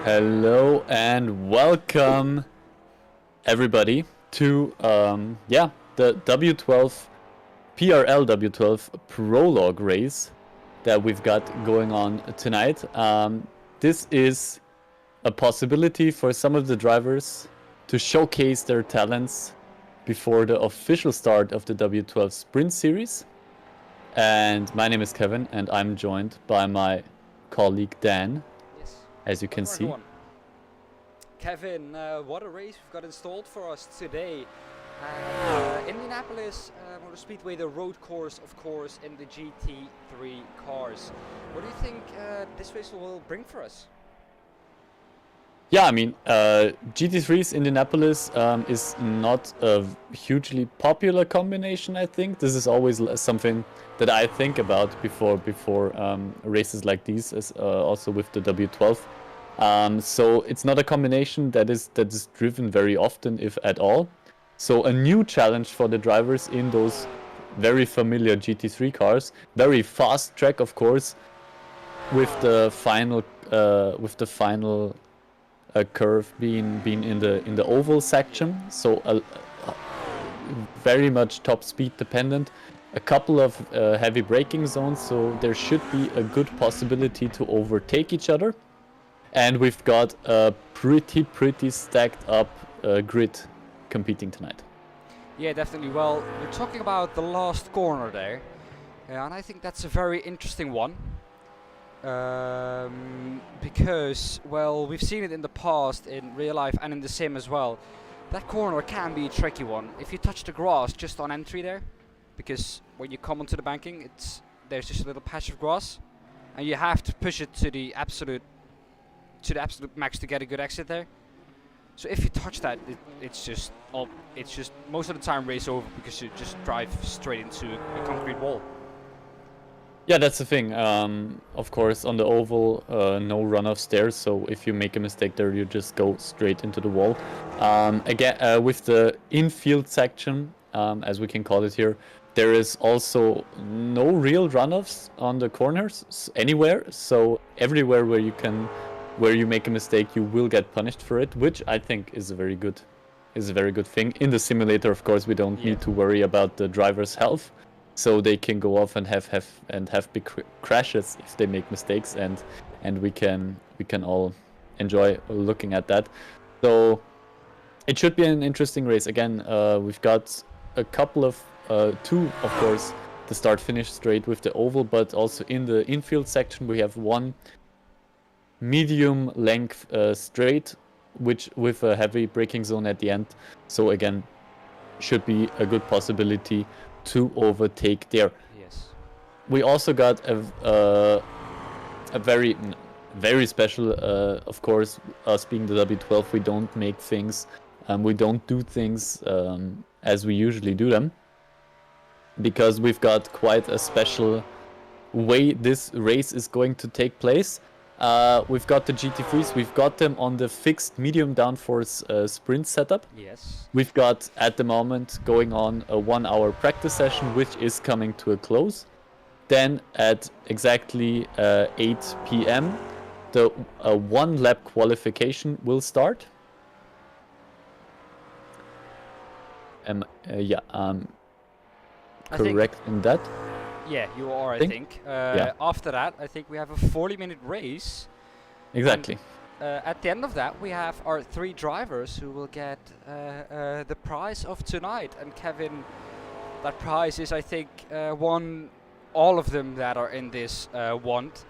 Hello and welcome everybody to the W12 PRL W12 prologue race that we've got going on tonight. This is a possibility for some of the drivers to showcase their talents before the official start of the W12 Sprint Series. And my name is Kevin, and I'm joined by my colleague Dan, as you can see. Everyone. Kevin, what a race we've got installed for us today. Indianapolis Motor Speedway, the road course, of course, in the GT3 cars. What do you think this race will bring for us? Yeah, I mean, GT3's Indianapolis is not a hugely popular combination, I think. This is always something that I think about before races like these, also with the W12. So it's not a combination that is driven very often, if at all. So a new challenge for the drivers in those very familiar GT3 cars. Very fast track, of course, with the final curve being in the oval section. So very much top speed dependent. A couple of heavy braking zones, so there should be a good possibility to overtake each other. And we've got a pretty stacked up grid competing tonight. Yeah, definitely. Well, we're talking about the last corner there, and I think that's a very interesting one. Because, well, we've seen it in the past in real life and in the sim as well. That corner can be a tricky one. If you touch the grass just on entry there, because when you come onto the banking, there's just a little patch of grass, and you have to push it to the absolute max to get a good exit there. So if you touch that, it's just most of the time race over, because you just drive straight into a concrete wall. Yeah, that's the thing. Of course, on the oval, no runoff stairs, so if you make a mistake there, you just go straight into the wall. Again, with the infield section, as we can call it here, there is also no real runoffs on the corners anywhere. So everywhere where you make a mistake, you will get punished for it, which I think is a very good thing. In the simulator, of course, we don't need to worry about the driver's health. So they can go off and have big crashes if they make mistakes, and we can all enjoy looking at that. So it should be an interesting race. Again, we've got a couple of two, of course, the start-finish straight with the oval, but also in the infield section we have one medium length straight, which with a heavy braking zone at the end. So again, should be a good possibility to overtake there. Yes. We also got a very special, of course, us being the W12, we don't make things, we don't do things as we usually do them, because we've got quite a special way this race is going to take place. We've got the GT3s, we've got them on the fixed medium downforce sprint setup. Yes. We've got at the moment going on a 1 hour practice session, which is coming to a close. Then at exactly 8 p.m. the 1 lap qualification will start. Correct in that? Yeah, you are, I think. After that, I think we have a 40-minute race. Exactly. And, at the end of that, we have our 3 drivers who will get the prize of tonight. And Kevin, that prize is, I think, one all of them that are in this want.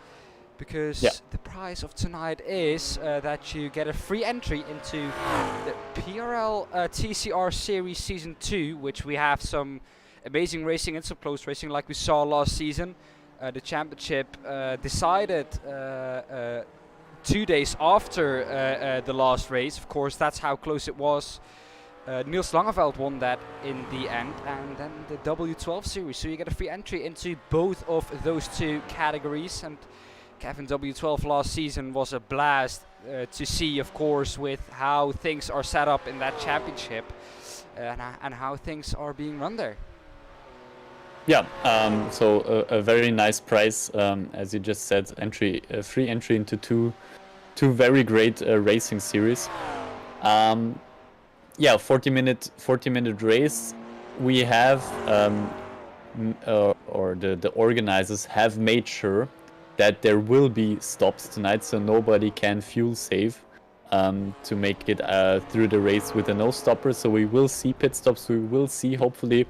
Because the prize of tonight is that you get a free entry into the PRL TCR Series Season 2, which we have some amazing racing and some close racing like we saw last season. The championship decided 2 days after the last race. Of course, that's how close it was. Niels Langeveld won that in the end, and then the W12 series. So you get a free entry into both of those 2 categories. And Kevin, W12 last season was a blast to see, of course, with how things are set up in that championship and how things are being run there. Yeah, so a very nice price, as you just said, free entry into two two very great racing series. Yeah, 40-minute race. We have or the organizers have made sure that there will be stops tonight, so nobody can fuel save to make it through the race with a no stopper. So we will see pit stops. We will see hopefully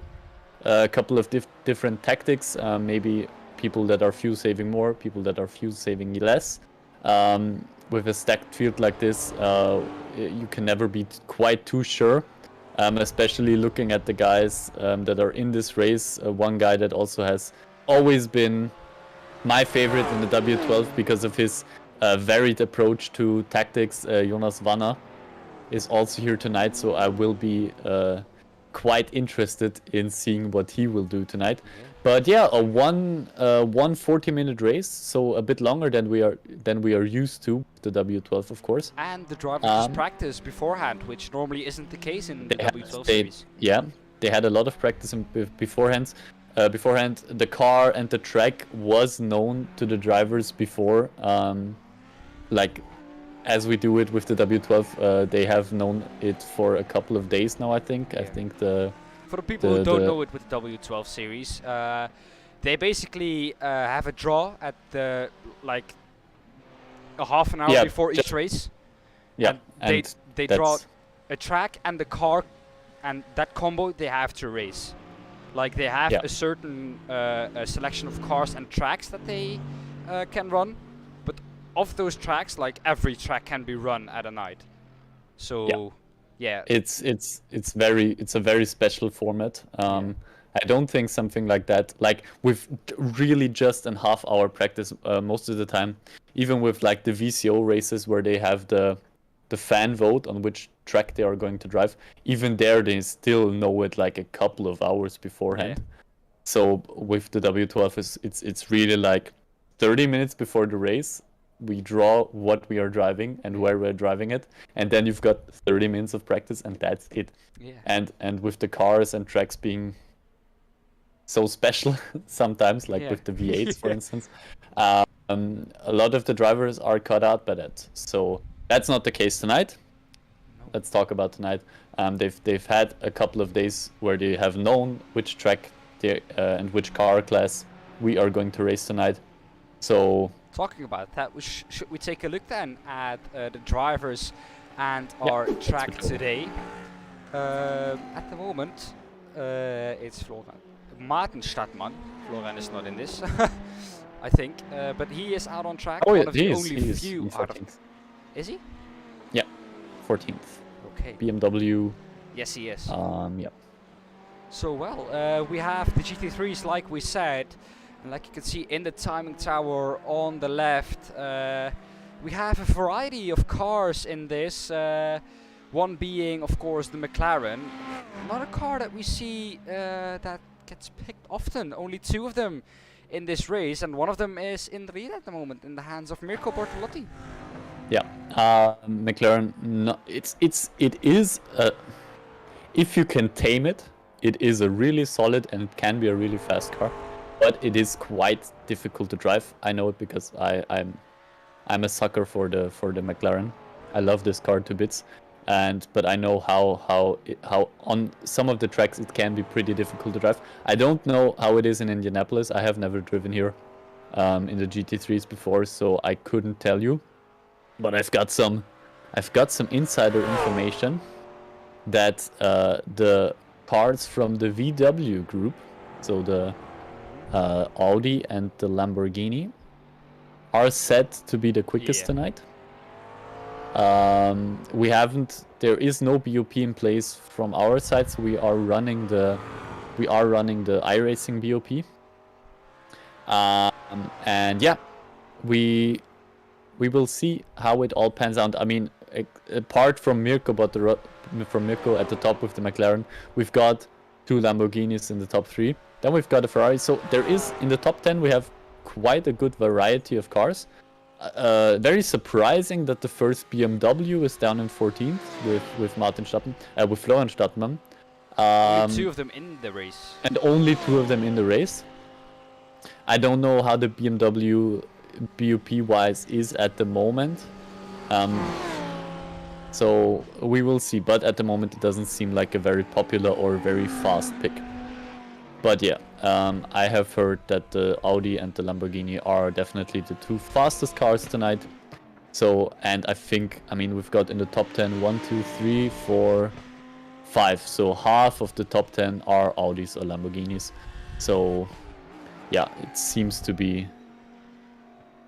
a couple of different tactics. Maybe people that are fuel saving more, people that are fuel saving less. With a stacked field like this, you can never be quite too sure. Especially looking at the guys that are in this race. One guy that also has always been my favorite in the W12 because of his varied approach to tactics. Jonas Wanner is also here tonight, so I will be quite interested in seeing what he will do tonight. But yeah, a one 40-minute race, so a bit longer than we are used to the W12, of course. And the drivers just practice beforehand, which normally isn't the case in the W12 series. Yeah, they had a lot of practice beforehand. The car and the track was known to the drivers before. Like, as we do it with the W12, they have known it for a couple of days now, I think. Yeah. I think For the people who don't know it with the W12 series, they basically have a draw at the like a half an hour before each race. Yeah, and they draw a track and the car, and that combo they have to race. Like they have a certain a selection of cars and tracks that they can run, but of those tracks, like every track can be run at a night. So. Yeah, it's a very special format. I don't think something like that, like with really just a half-hour practice most of the time, even with like the VCO races where they have the fan vote on which track they are going to drive, even there they still know it like a couple of hours beforehand. Yeah. So with the W12, it's really like 30 minutes before the race. We draw what we are driving and where we're driving it, and then you've got 30 minutes of practice, and that's it. Yeah. And with the cars and tracks being so special sometimes, like with the V8s, for instance, a lot of the drivers are cut out by that. So that's not the case tonight. No. Let's talk about tonight. They've had a couple of days where they have known which track and which car class we are going to race tonight. So. Talking about that, should we take a look then at the drivers and our track today? At the moment, it's Martin Stadtmann. Florian is not in this, I think, but he is out on track. Oh, one yeah, of the only few out of. Is he? Yeah, 14th. Okay. BMW. Yes, he is. Yeah. So well, we have the GT3s, like we said. And like you can see in the timing tower on the left, we have a variety of cars in this. One being, of course, the McLaren. Not a car that we see that gets picked often. Only two of them in this race, and one of them is in the lead at the moment, in the hands of Mirko Bortolotti. Yeah, McLaren. No, it is. If you can tame it, it is a really solid and it can be a really fast car. But it is quite difficult to drive. I know it because I'm a sucker for the McLaren. I love this car to bits, but I know how on some of the tracks it can be pretty difficult to drive. I don't know how it is in Indianapolis. I have never driven here in the GT3s before, so I couldn't tell you. But I've got some insider information that the cars from the VW group, so the Audi and the Lamborghini, are set to be the quickest tonight. There is no BOP in place from our side, so we are running the iRacing BOP. And yeah, we will see how it all pans out. I mean, apart from Mirko, from Mirko at the top with the McLaren, we've got two Lamborghinis in the top 3. Then we've got a Ferrari. So there is, in the top 10, we have quite a good variety of cars. Very surprising that the first BMW is down in 14th with Martin Stadtmann, with Florian Stadtmann. Only two of them in the race. And only two of them in the race. I don't know how the BMW BOP-wise is at the moment. So we will see, but at the moment it doesn't seem like a very popular or very fast pick. But yeah, I have heard that the Audi and the Lamborghini are definitely the two fastest cars tonight. So, and I think, I mean, we've got in the top 10 1, 2, 3, 4, 5. So half of the top 10 are Audis or Lamborghinis. So yeah, it seems to be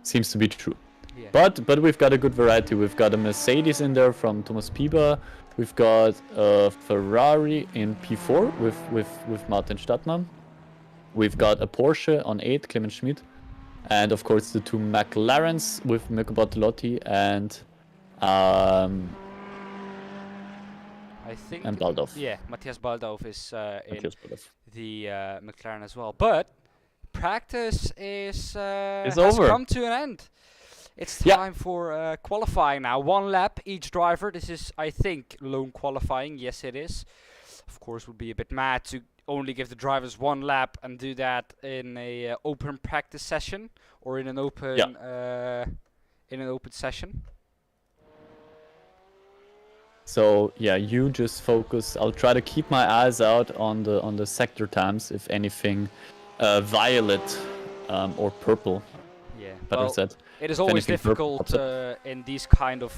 true. Yeah. But we've got a good variety. We've got a Mercedes in there from Thomas Pieper. We've got a Ferrari in P4 with Martin Stadtmann. We've got a Porsche on 8, Clemens Schmid. And of course the two McLarens with Mirko Bortolotti and I think. and Baldov. Yeah, Matthias Baldov is in Matthias Baldov. the McLaren as well. But practice has over. come to an end. It's time for qualifying now. 1 lap each driver. This is, I think, lone qualifying. Yes, it is. Of course, would be a bit mad to only give the drivers 1 lap and do that in a open practice session or in an open session. So yeah, you just focus. I'll try to keep my eyes out on the sector times, if anything, violet or purple. Yeah, Better well, said. it is If always anything, difficult in these kind of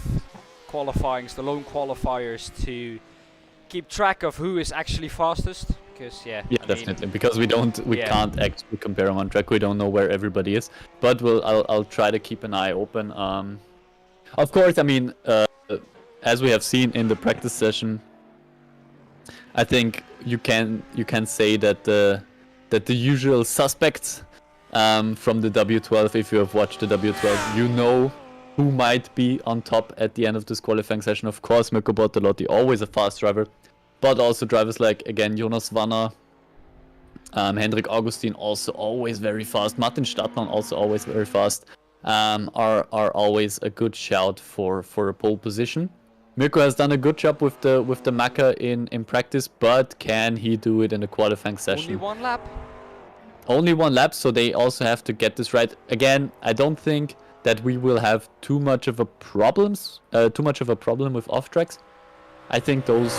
qualifyings, the lone qualifiers, to keep track of who is actually fastest. Because Yeah, definitely. Because we can't actually compare them on track. We don't know where everybody is. But I'll try to keep an eye open. Of course, I mean, as we have seen in the practice session, I think you can say that the usual suspects from the W12, if you have watched the W12, you know who might be on top at the end of this qualifying session. Of course, Mirko Bortolotti, always a fast driver, but also drivers like, again, Jonas Wanner, Hendrik Augustin, also always very fast, Martin Stadtmann, also always very fast, are always a good shout for a pole position. Mirko has done a good job with the Macca in practice, but can he do it in the qualifying session? Only 1 lap. Only 1 lap, so they also have to get this right. Again, I don't think that we will have too much of a problem with off tracks. I think those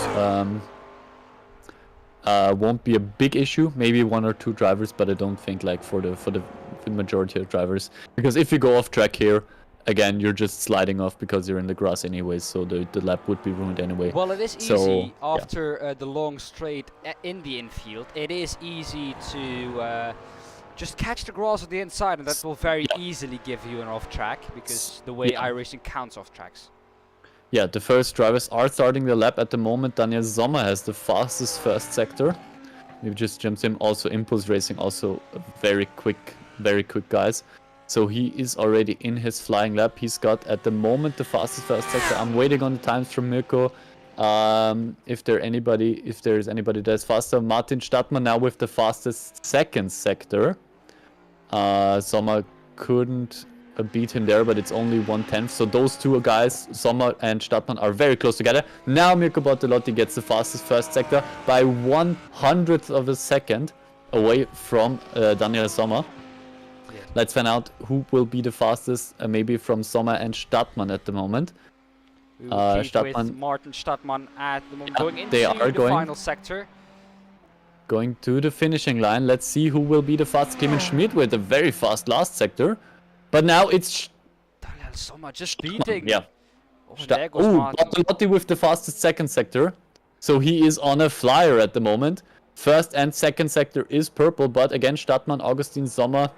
won't be a big issue. Maybe 1 or 2 drivers, but I don't think like for the majority of drivers. Because if you go off track here, again, you're just sliding off because you're in the grass anyways, so the lap would be ruined anyway. Well, it is easy after the long straight in the infield. It is easy to just catch the grass on the inside, and that will very easily give you an off track, because the way iRacing counts off tracks. Yeah, the first drivers are starting the lap at the moment. Daniel Sommer has the fastest first sector. He just jumps in. Also, Impulse Racing, also very quick guys. So he is already in his flying lap. He's got at the moment the fastest first sector. I'm waiting on the times from Mirko. If there is anybody that's faster. Martin Stadtmann now with the fastest second sector. Sommer couldn't beat him there, but it's only 1/10. So those two guys, Sommer and Stadtmann, are very close together. Now Mirko Bortolotti gets the fastest first sector by 1/100th of a second away from Daniel Sommer. Let's find out who will be the fastest, maybe from Sommer and Stadtmann at the moment. We will keep with Martin Stadtmann at the moment, going into the final sector. Going to the finishing line. Let's see who will be the fastest. Clemens Schmid with a very fast last sector. But now it's Daniel Sommer just beating. Yeah. There goes Martin. Bortolotti with the fastest second sector. So he is on a flyer at the moment. First and second sector is purple, but again, Stadtmann, Augustin, Sommer.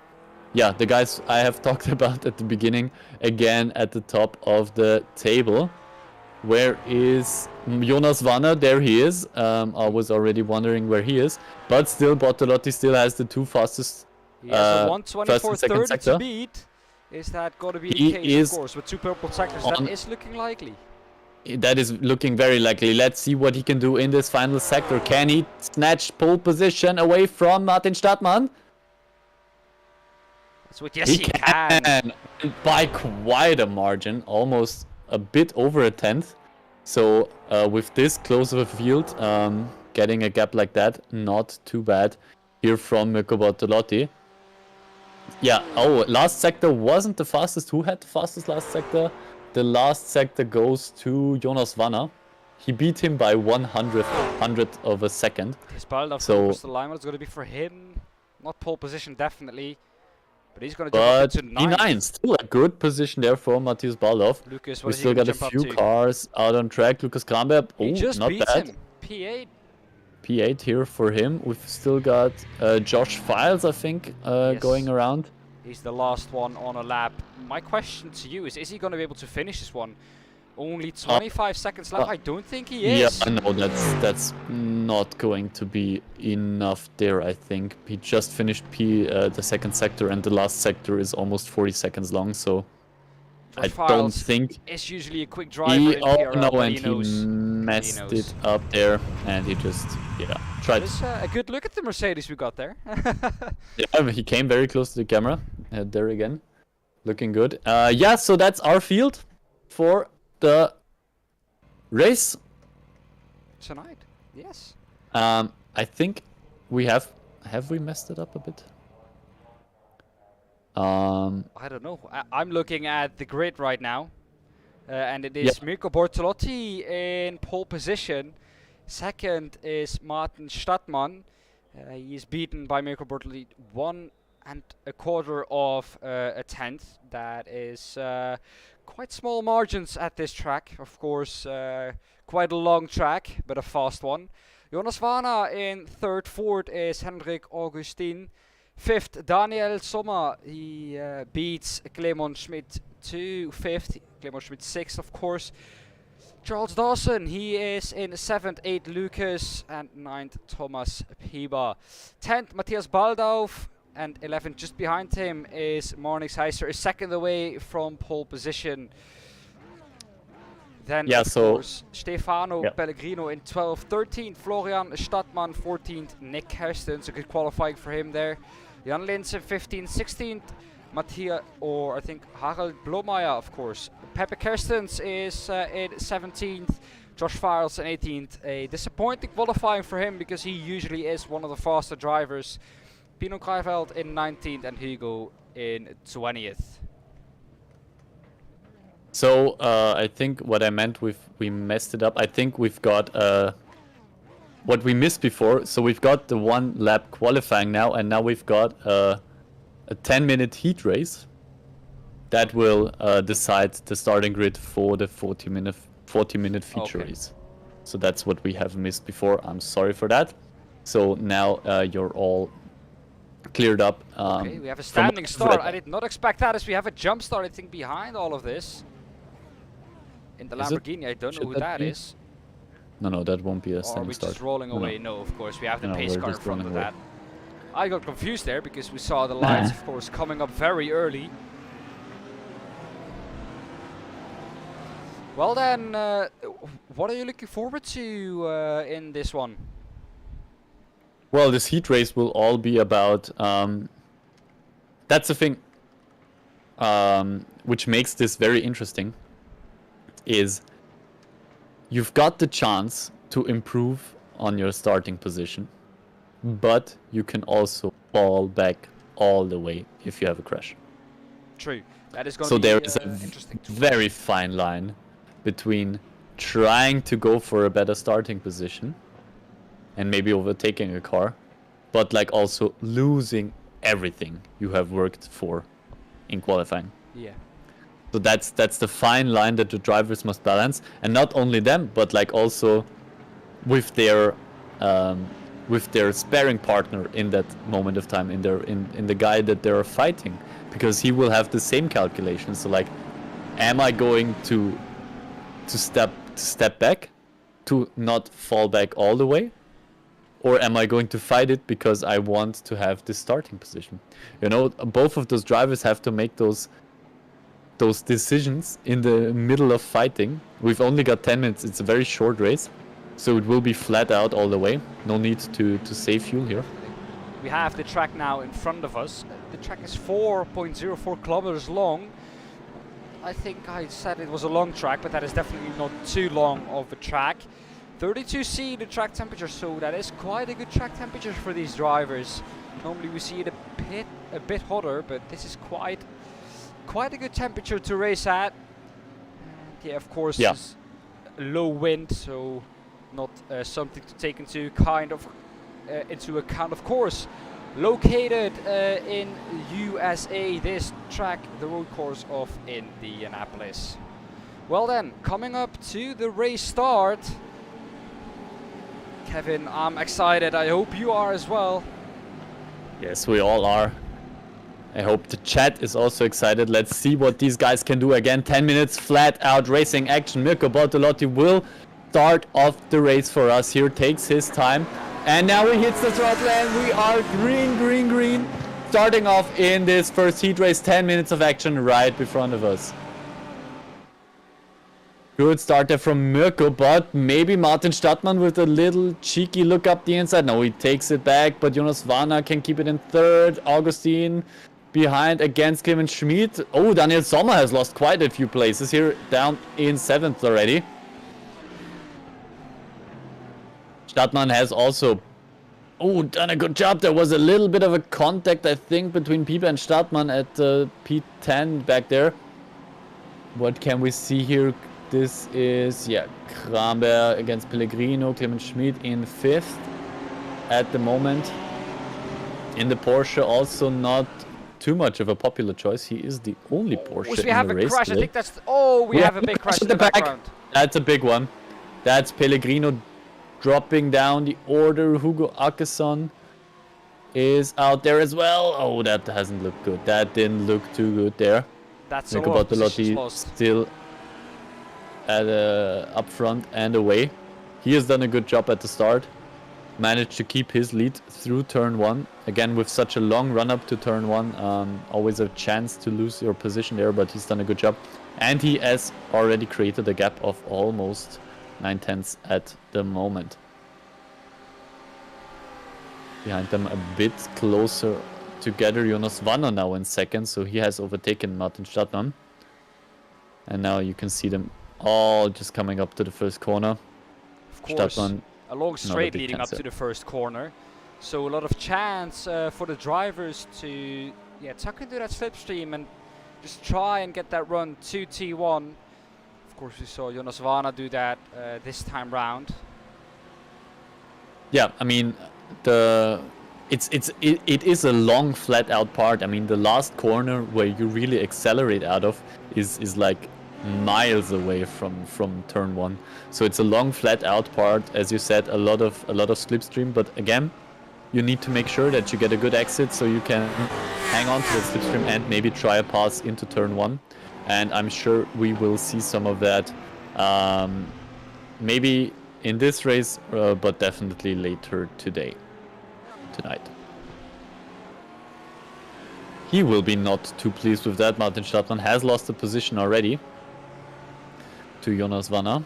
Yeah, the guys I have talked about at the beginning, again at the top of the table. Where is Jonas Wanner? There he is. I was already wondering where he is. But still, Bortolotti still has the 2 fastest he has a 1:24.30 sector. to beat. Is that going to be the case, of course, with 2 purple sectors? That is looking likely. That is looking very likely. Let's see what he can do in this final sector. Can he snatch pole position away from Martin Stadtmann? Yes, he can. By quite a margin, almost a bit over a 10th. So with this close of a field, getting a gap like that, not too bad here from Mirko Bortolotti. Yeah, last sector wasn't the fastest. Who had the fastest last sector? the last sector goes to Jonas Vanna. He beat him by 100th of a second. His Baldov So, across the line. What's going to be for him? Not pole position, definitely. But he's going to jump up into ninth. P9, still a good position there for Matthias Baldov. Lucas, We still got a few cars out on track. Lucas Kramberg, he just not beats bad. him. P8. P8 here for him. We've still got Josh Files, I think, Yes. going around. He's the last one on a lap. My question to you is he going to be able to finish this one? Only 25 seconds left? I don't think he is. Yeah, no, that's not going to be enough there, I think. He just finished the second sector, and the last sector is almost 40 seconds long, so I don't think... It's usually a quick driver in PRL, no, but and he messed it up there, and he just, tried. It's a good look at the Mercedes we got there. Yeah, he came very close to the camera, there again. Looking good. Yeah, so that's our field for the race tonight. Yes. I think we have we messed it up a bit? I don't know. I'm looking at the grid right now, and it is Mirko Bortolotti in pole position. Second is Martin Stadtmann. He is beaten by Mirko Bortolotti 1 1/4 of a tenth. That is quite small margins at this track. Of course, quite a long track, but a fast one. Jonas Vanna in third. Fourth is Henrik Augustin. Fifth, Daniel Sommer. He beats Clemon Schmidt to fifth. Clemon Schmidt sixth, of course. Charles Dawson, he is in 7th, 8th Lucas, and 9th Thomas Pieber. 10th Matthias Baldov, and 11th just behind him is Marnix Heiser, a second away from pole position. Then of course Stefano Pellegrino in 12th, 13th Florian Stadtmann, 14th Nick Kerstens, a good qualifying for him there. Jan Linsen 15th, 16th Matthias, or I think Harald Blomeyer, of course. Pepe Kerstens is in 17th, Josh Files in 18th. A disappointing qualifying for him because he usually is one of the faster drivers. Pino Kruijveld in 19th and Hugo in 20th. So I think what I meant with we messed it up, I think we've got what we missed before. So we've got the 1 lap qualifying now, and now we've got a 10-minute heat race that will decide the starting grid for the 40-minute feature race. So that's what we have missed before. I'm sorry for that. So now you're all cleared up. Okay, we have a standing start. I did not expect that, as we have a jump start, I think, behind all of this. In the Lamborghini, I don't know who that is. No, that won't be a standing start. Are we just rolling away? No, of course, we have the pace car in front of that. I got confused there because we saw the lights, of course, coming up very early. Well then, what are you looking forward to in this one? Well, this heat race will all be about... that's the thing which makes this very interesting, is you've got the chance to improve on your starting position, but you can also fall back all the way if you have a crash. True. That is going to be there is a interesting very fine line between trying to go for a better starting position and maybe overtaking a car, but like also losing everything you have worked for in qualifying. Yeah. So that's the fine line that the drivers must balance, and not only them, but like also with their sparring partner in that moment of time, in the guy that they are fighting, because he will have the same calculations. So like, am I going to step back, to not fall back all the way, or am I going to fight it because I want to have this starting position? You know, both of those drivers have to make those decisions in the middle of fighting. We've only got 10 minutes. It's a very short race, so it will be flat out all the way. No need to save fuel here. We have the track now in front of us. The track is 4.04 kilometers long. I think I said it was a long track, but that is definitely not too long of a track. 32°C the track temperature, so that is quite a good track temperature for these drivers. Normally we see it a bit hotter, but this is quite a good temperature to race at. Yeah, of course, Yeah. it's low wind, so not something to take into into account. Of course, located in USA, this track, the road course of Indianapolis. Well then, coming up to the race start. Kevin, I'm excited. I hope you are as well. Yes, we all are. I hope the chat is also excited. Let's see what these guys can do again. 10 minutes flat out racing action. Mirko Bortolotti will start off the race for us here. Takes his time. And now he hits the throttle and we are green. Starting off in this first heat race. 10 minutes of action right in front of us. Good start there from Mirko, but maybe Martin Stadtmann with a little cheeky look up the inside. No, he takes it back, but Jonas Warner can keep it in third. Augustin behind against Clemens Schmid. Oh, Daniel Sommer has lost quite a few places here, down in 7th already. Stadtmann has also done a good job. There was a little bit of a contact, I think, between Pieper and Stadtmann at P10 back there. What can we see here? This is, Kramberg against Pellegrino, Clemens Schmid in 5th at the moment. In the Porsche, also not too much of a popular choice. He is the only Porsche We have in the a race crash. today. I think that's... Oh, we have a big crash in the background. That's a big one. That's Pellegrino dropping down the order. Hugo Akesson is out there as well. Oh, that hasn't looked good. That didn't look too good there. That's Mirko a lot of positions Bortolotti lost. still at up front and away. He has done a good job at the start. Managed to keep his lead through turn 1. Again, with such a long run up to turn 1, always a chance to lose your position there, but he's done a good job. And he has already created a gap of almost 9/10 at the moment. Behind them a bit closer together, Jonas Wanner now in 2nd, so he has overtaken Martin Stadtmann. And now you can see them all just coming up to the first corner. Of course, Stadtmann, a long straight big leading up chance, to the first corner. So a lot of chance for the drivers to tuck into that slipstream and just try and get that run to T1. Of course, we saw Jonas Warner do that this time round. Yeah, I mean, it is a long flat out part. I mean, the last corner where you really accelerate out of is like miles away from turn 1. So it's a long flat out part, as you said, a lot of slipstream, but again, you need to make sure that you get a good exit so you can hang on to the slipstream and maybe try a pass into turn 1. And I'm sure we will see some of that maybe in this race, but definitely later tonight. He will be not too pleased with that. Martin Stadtmann has lost the position already to Jonas Wanner,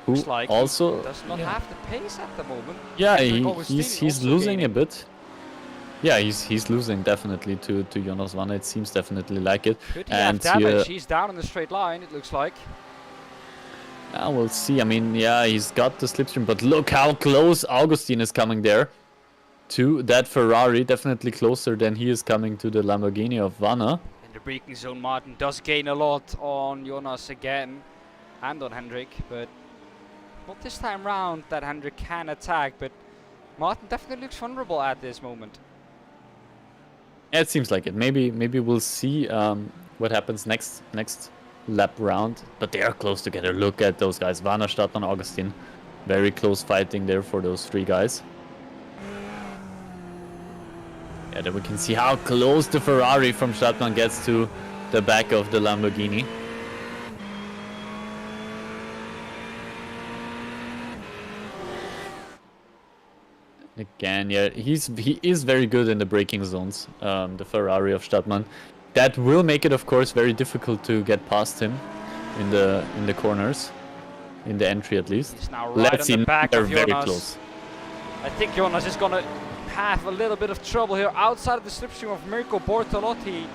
who Looks like also he does not have the pace at the moment. Yeah, Hendrik Augustin he's also losing a gaining. bit. Yeah, he's losing definitely to Jonas Wanner. It seems definitely like it. Could he have And damage? here, He's down in the straight line, it looks like. we'll see. I mean, yeah, he's got the slipstream, but look how close Augustin is coming there to that Ferrari. Definitely closer than he is coming to the Lamborghini of Wanner. In the braking zone, Martin does gain a lot on Jonas again and on Hendrik, but not this time round that Hendrik can attack, but Martin definitely looks vulnerable at this moment. Yeah, it seems like it. Maybe we'll see what happens next lap round. But they are close together. Look at those guys. Wanner, Stadtmann, Augustin. Very close fighting there for those 3 guys. Yeah, then we can see how close the Ferrari from Stadtmann gets to the back of the Lamborghini. Again, yeah, he is very good in the braking zones, the Ferrari of Stadtmann. That will make it, of course, very difficult to get past him in the corners, in the entry at least. He's now right Let's on see, the back they're of very Jonas. close. I think Jonas is gonna have a little bit of trouble here outside of the slipstream of Mirko Bortolotti.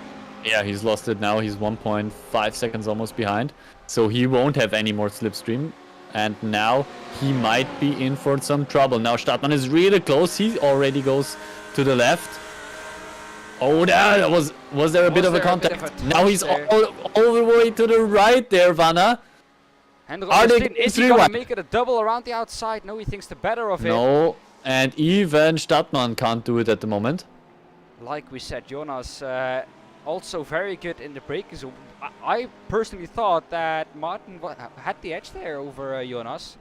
Yeah, he's lost it now. He's 1.5 seconds almost behind, so he won't have any more slipstream. And now he might be in for some trouble. Now Stadtmann is really close. He already goes to the left. Oh, that was there a bit of a contact? Now he's all the way to the right there, Wanner. And Are they Augustin, is he three gonna wide? make it a double around the outside? No, he thinks the better of it. No, and even Stadtmann can't do it at the moment. Like we said, Jonas also very good in the braking zone. I personally thought that Martin had the edge there over Jonas,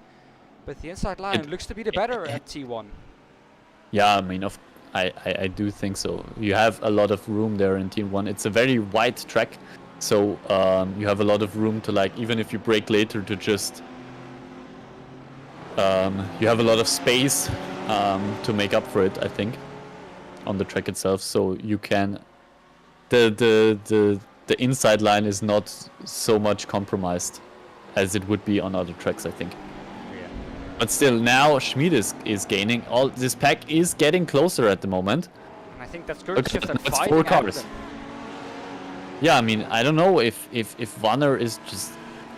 but the inside line looks to be the better at T1. Yeah, I mean, I do think so. You have a lot of room there in T1. It's a very wide track, so you have a lot of room to, like, even if you brake later, to just you have a lot of space to make up for it, I think, on the track itself. So you can the inside line is not so much compromised as it would be on other tracks, I think. Yeah. But still, now Schmid is gaining. All this pack is getting closer at the moment. And I think that's Kurtscheff that that's fighting 4 cars. Yeah, I mean, I don't know if Vanner is just.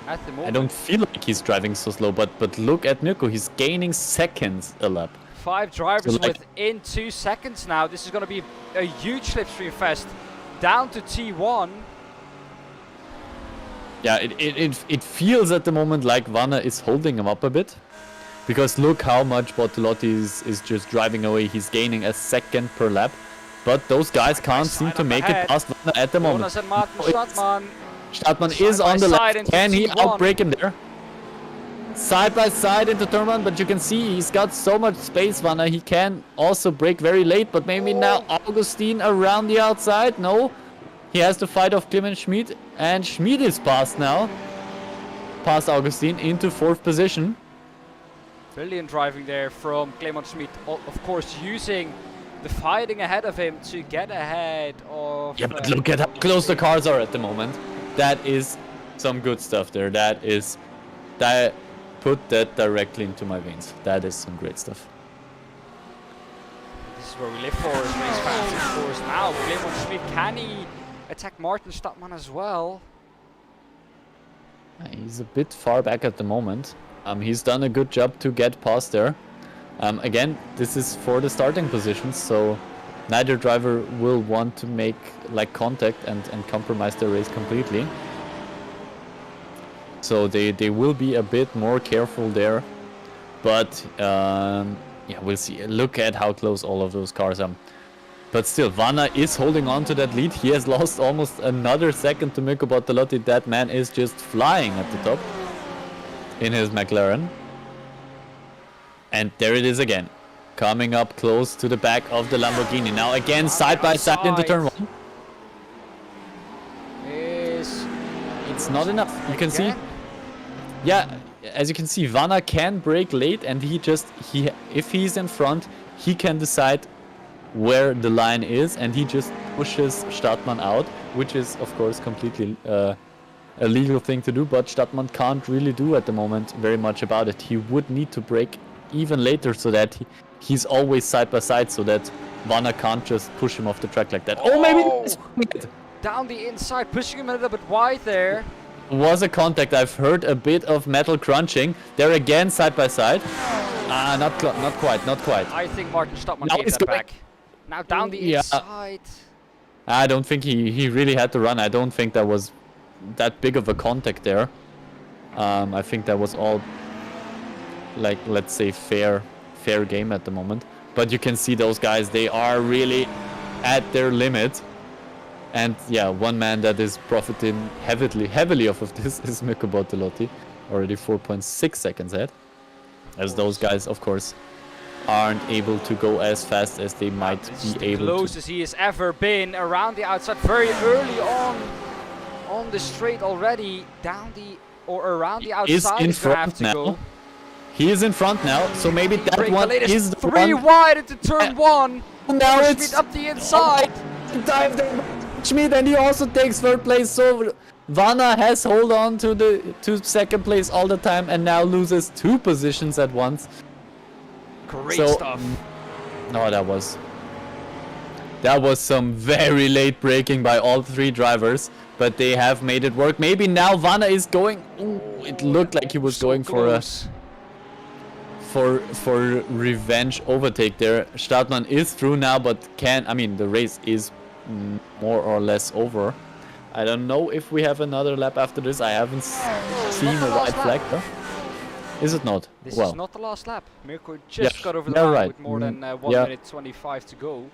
At the moment. I don't feel like he's driving so slow, but look at Mirko. He's gaining seconds a lap. 5 drivers So, like, within 2 seconds now. This is going to be a huge slipstream fest. Down to T1. Yeah, it feels at the moment like Vanner is holding him up a bit. Because look how much Bortolotti is just driving away. He's gaining a second per lap. But those guys can't seem to make it past Vanner at the moment. Jonas and Martin Stadtmann. Stadtmann is on the side left. into Can he T1. outbrake him there? Side by side into turn 1, but you can see he's got so much space, Vanner. He can also brake very late, but maybe now Augustin around the outside. No, he has to fight off Clement Schmid, and Schmid is passed now. Past Augustin into 4th position. Brilliant driving there from Clement Schmid. Of course, using the fighting ahead of him to get ahead of... Yeah, but look at how close the cars are at the moment. That is some good stuff there. That put that directly into my veins. That is some great stuff. This is where we live for as race fans, of course. Now, Clement Schmid, can he attack Martin Stadtmann as well? He's a bit far back at the moment. He's done a good job to get past there. Again, this is for the starting positions, so neither driver will want to make like contact and compromise the race completely. So they will be a bit more careful there. But yeah, we'll see. Look at how close all of those cars are. But still, Vanner is holding on to that lead. He has lost almost another second to Mirko Bortolotti. That man is just flying at the top in his McLaren. And there it is again. Coming up close to the back of the Lamborghini. Now again, side by side into turn 1. It's not enough. You can see. Yeah, as you can see, Vanner can brake late, and if he's in front, he can decide where the line is, and he just pushes Stadtmann out, which is of course completely a legal thing to do, but Stadtmann can't really do at the moment very much about it. He would need to brake even later so that he's always side by side, so that Vanner can't just push him off the track like that. Oh, maybe down the inside, pushing him a little bit wide there. Was a contact. I've heard a bit of metal crunching. They're again side by side. Not quite. I think Martin Stadtmann Now gave he's that going back. Now down the inside. I don't think he really had to run. I don't think that was that big of a contact there. I think that was all, like, let's say fair game at the moment. But you can see those guys, they are really at their limit. And yeah, one man that is profiting heavily off of this is Mirko Bortolotti, already 4.6 seconds ahead. As those guys, of course, aren't able to go as fast as they might be able to. Closest he has ever been around the outside, very early on the straight already, around the outside. Is in front now. He is in front now, so maybe that one is the 3 one. wide into turn 1. Now it's up the inside. Schmid, and he also takes 3rd place. So Vanner has hold on to 2nd place all the time, and now loses 2 positions at once. Great stuff. No, that was some very late braking by all 3 drivers, but they have made it work. Maybe now Vanner is going. Ooh, it looked like he was going close. for revenge overtake there. Stadtmann is through now, but the race is more or less over. I don't know if we have another lap after this. I haven't seen a white flag. Huh? Is it not? This well, is not the last lap. Mirko just got over the yeah, line right. with more than 1 yeah. minute 25 to go.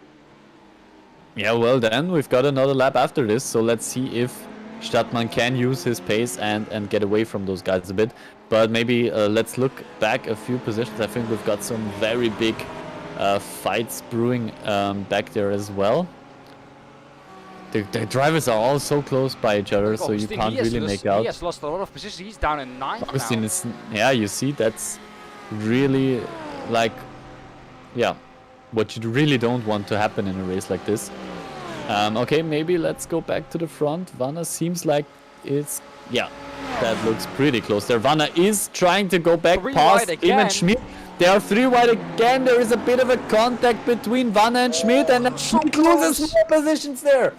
Yeah, well then, we've got another lap after this, so let's see if Stadtmann can use his pace and get away from those guys a bit. But maybe let's look back a few positions. I think we've got some very big fights brewing back there as well. The drivers are all so close by each other, so you can't really make out. He has lost a lot of positions. He's down in 9th Augustine now. is, yeah, you see, that's really like, yeah, what you really don't want to happen in a race like this. Okay, maybe let's go back to the front. Vanna seems like it's, yeah, that looks pretty close there. Vanna is trying to go back past him and Schmidt. They are 3 wide again. There is a bit of a contact between Vanna and Schmidt, and Schmidt loses more positions there.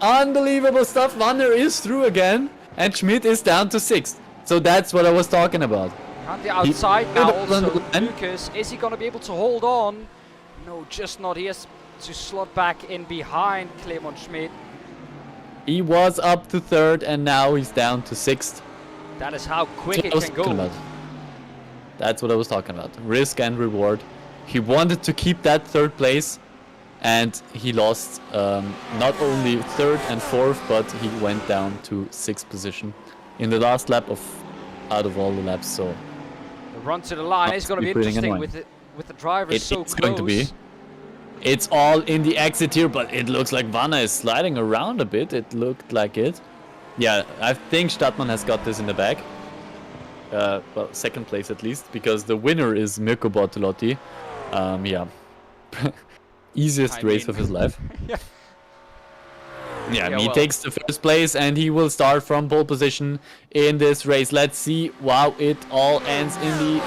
Unbelievable stuff. Vanna is through again, and Schmidt is down to 6th. So that's what I was talking about. On the outside now also, Lucas, is he going to be able to hold on? No, just not. He has to slot back in behind Clement Schmidt. He was up to 3rd, and now he's down to 6th. That is how quick it can go. That's what I was talking about. Risk and reward. He wanted to keep that 3rd place, and he lost not only 3rd and 4th, but he went down to 6th position in the last lap out of all the laps. So the run to the line is going to be interesting with the drivers so close. It's going to be. It's all in the exit here, but it looks like Vanna is sliding around a bit. It looked like it. Yeah, I think Stadtmann has got this in the bag. Well, 2nd place at least, because the winner is Mirko Bortolotti. Yeah. Easiest race of his life. Yeah, he takes the 1st place, and he will start from pole position in this race. Let's see. Wow, it all ends in the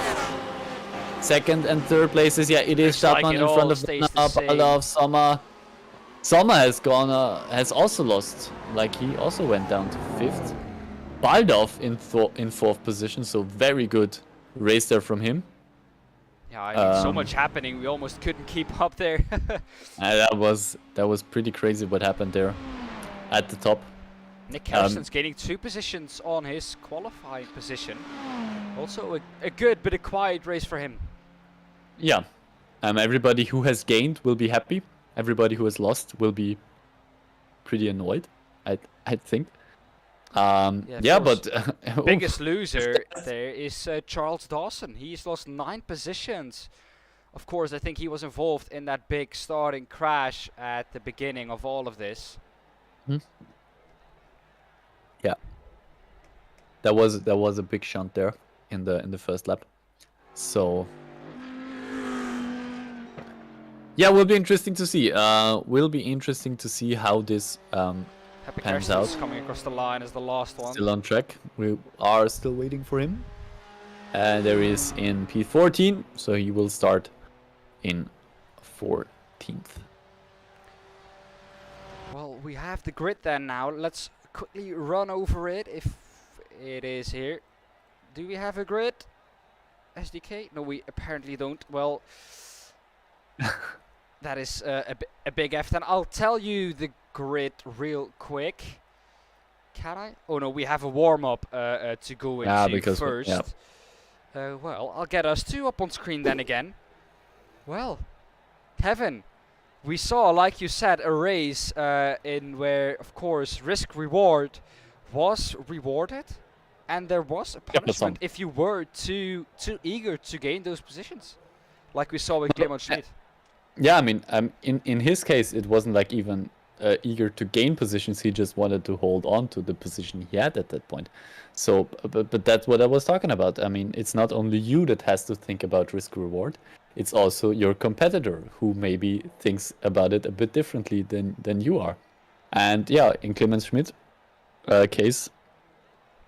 2nd and 3rd places. Yeah, it is Stadtmann in front of Baldauf, Sommer. Sommer has also lost. Like, he also went down to 5th. Baldauf in 4th position, so very good race there from him. Yeah, I mean, so much happening, we almost couldn't keep up there. That was pretty crazy what happened there at the top. Nick Kelson's gaining 2 positions on his qualifying position. Also a good but a quiet race for him. Yeah. Everybody who has gained will be happy. Everybody who has lost will be pretty annoyed, I think. Yeah, but biggest loser there is Charles Dawson. He's lost 9 positions. Of course, I think he was involved in that big starting crash at the beginning of all of this. Yeah, that was a big shunt there in the 1st lap. So yeah, will be interesting to see. Will be interesting to see how this pans out. Coming across the line as the last one. Still on track. We are still waiting for him. And there is in P14, so he will start in 14th. Well, we have the grid then now. Let's quickly run over it if it is here. Do we have a grid? SDK? No, we apparently don't. Well, that is a big F. Then I'll tell you the grid real quick. Can I? Oh no, we have a warm-up to go into first. Well, I'll get us 2 up on screen then again. Well, Kevin, we saw, like you said, a race in where, of course, risk-reward was rewarded, and there was a punishment if you were too eager to gain those positions, like we saw with Clement Schmidt. Yeah, I mean, in his case, it wasn't like even eager to gain positions. He just wanted to hold on to the position he had at that point. So, but that's what I was talking about. I mean, it's not only you that has to think about risk-reward. It's also your competitor who maybe thinks about it a bit differently than you are. And yeah, in Clement Schmidt's case,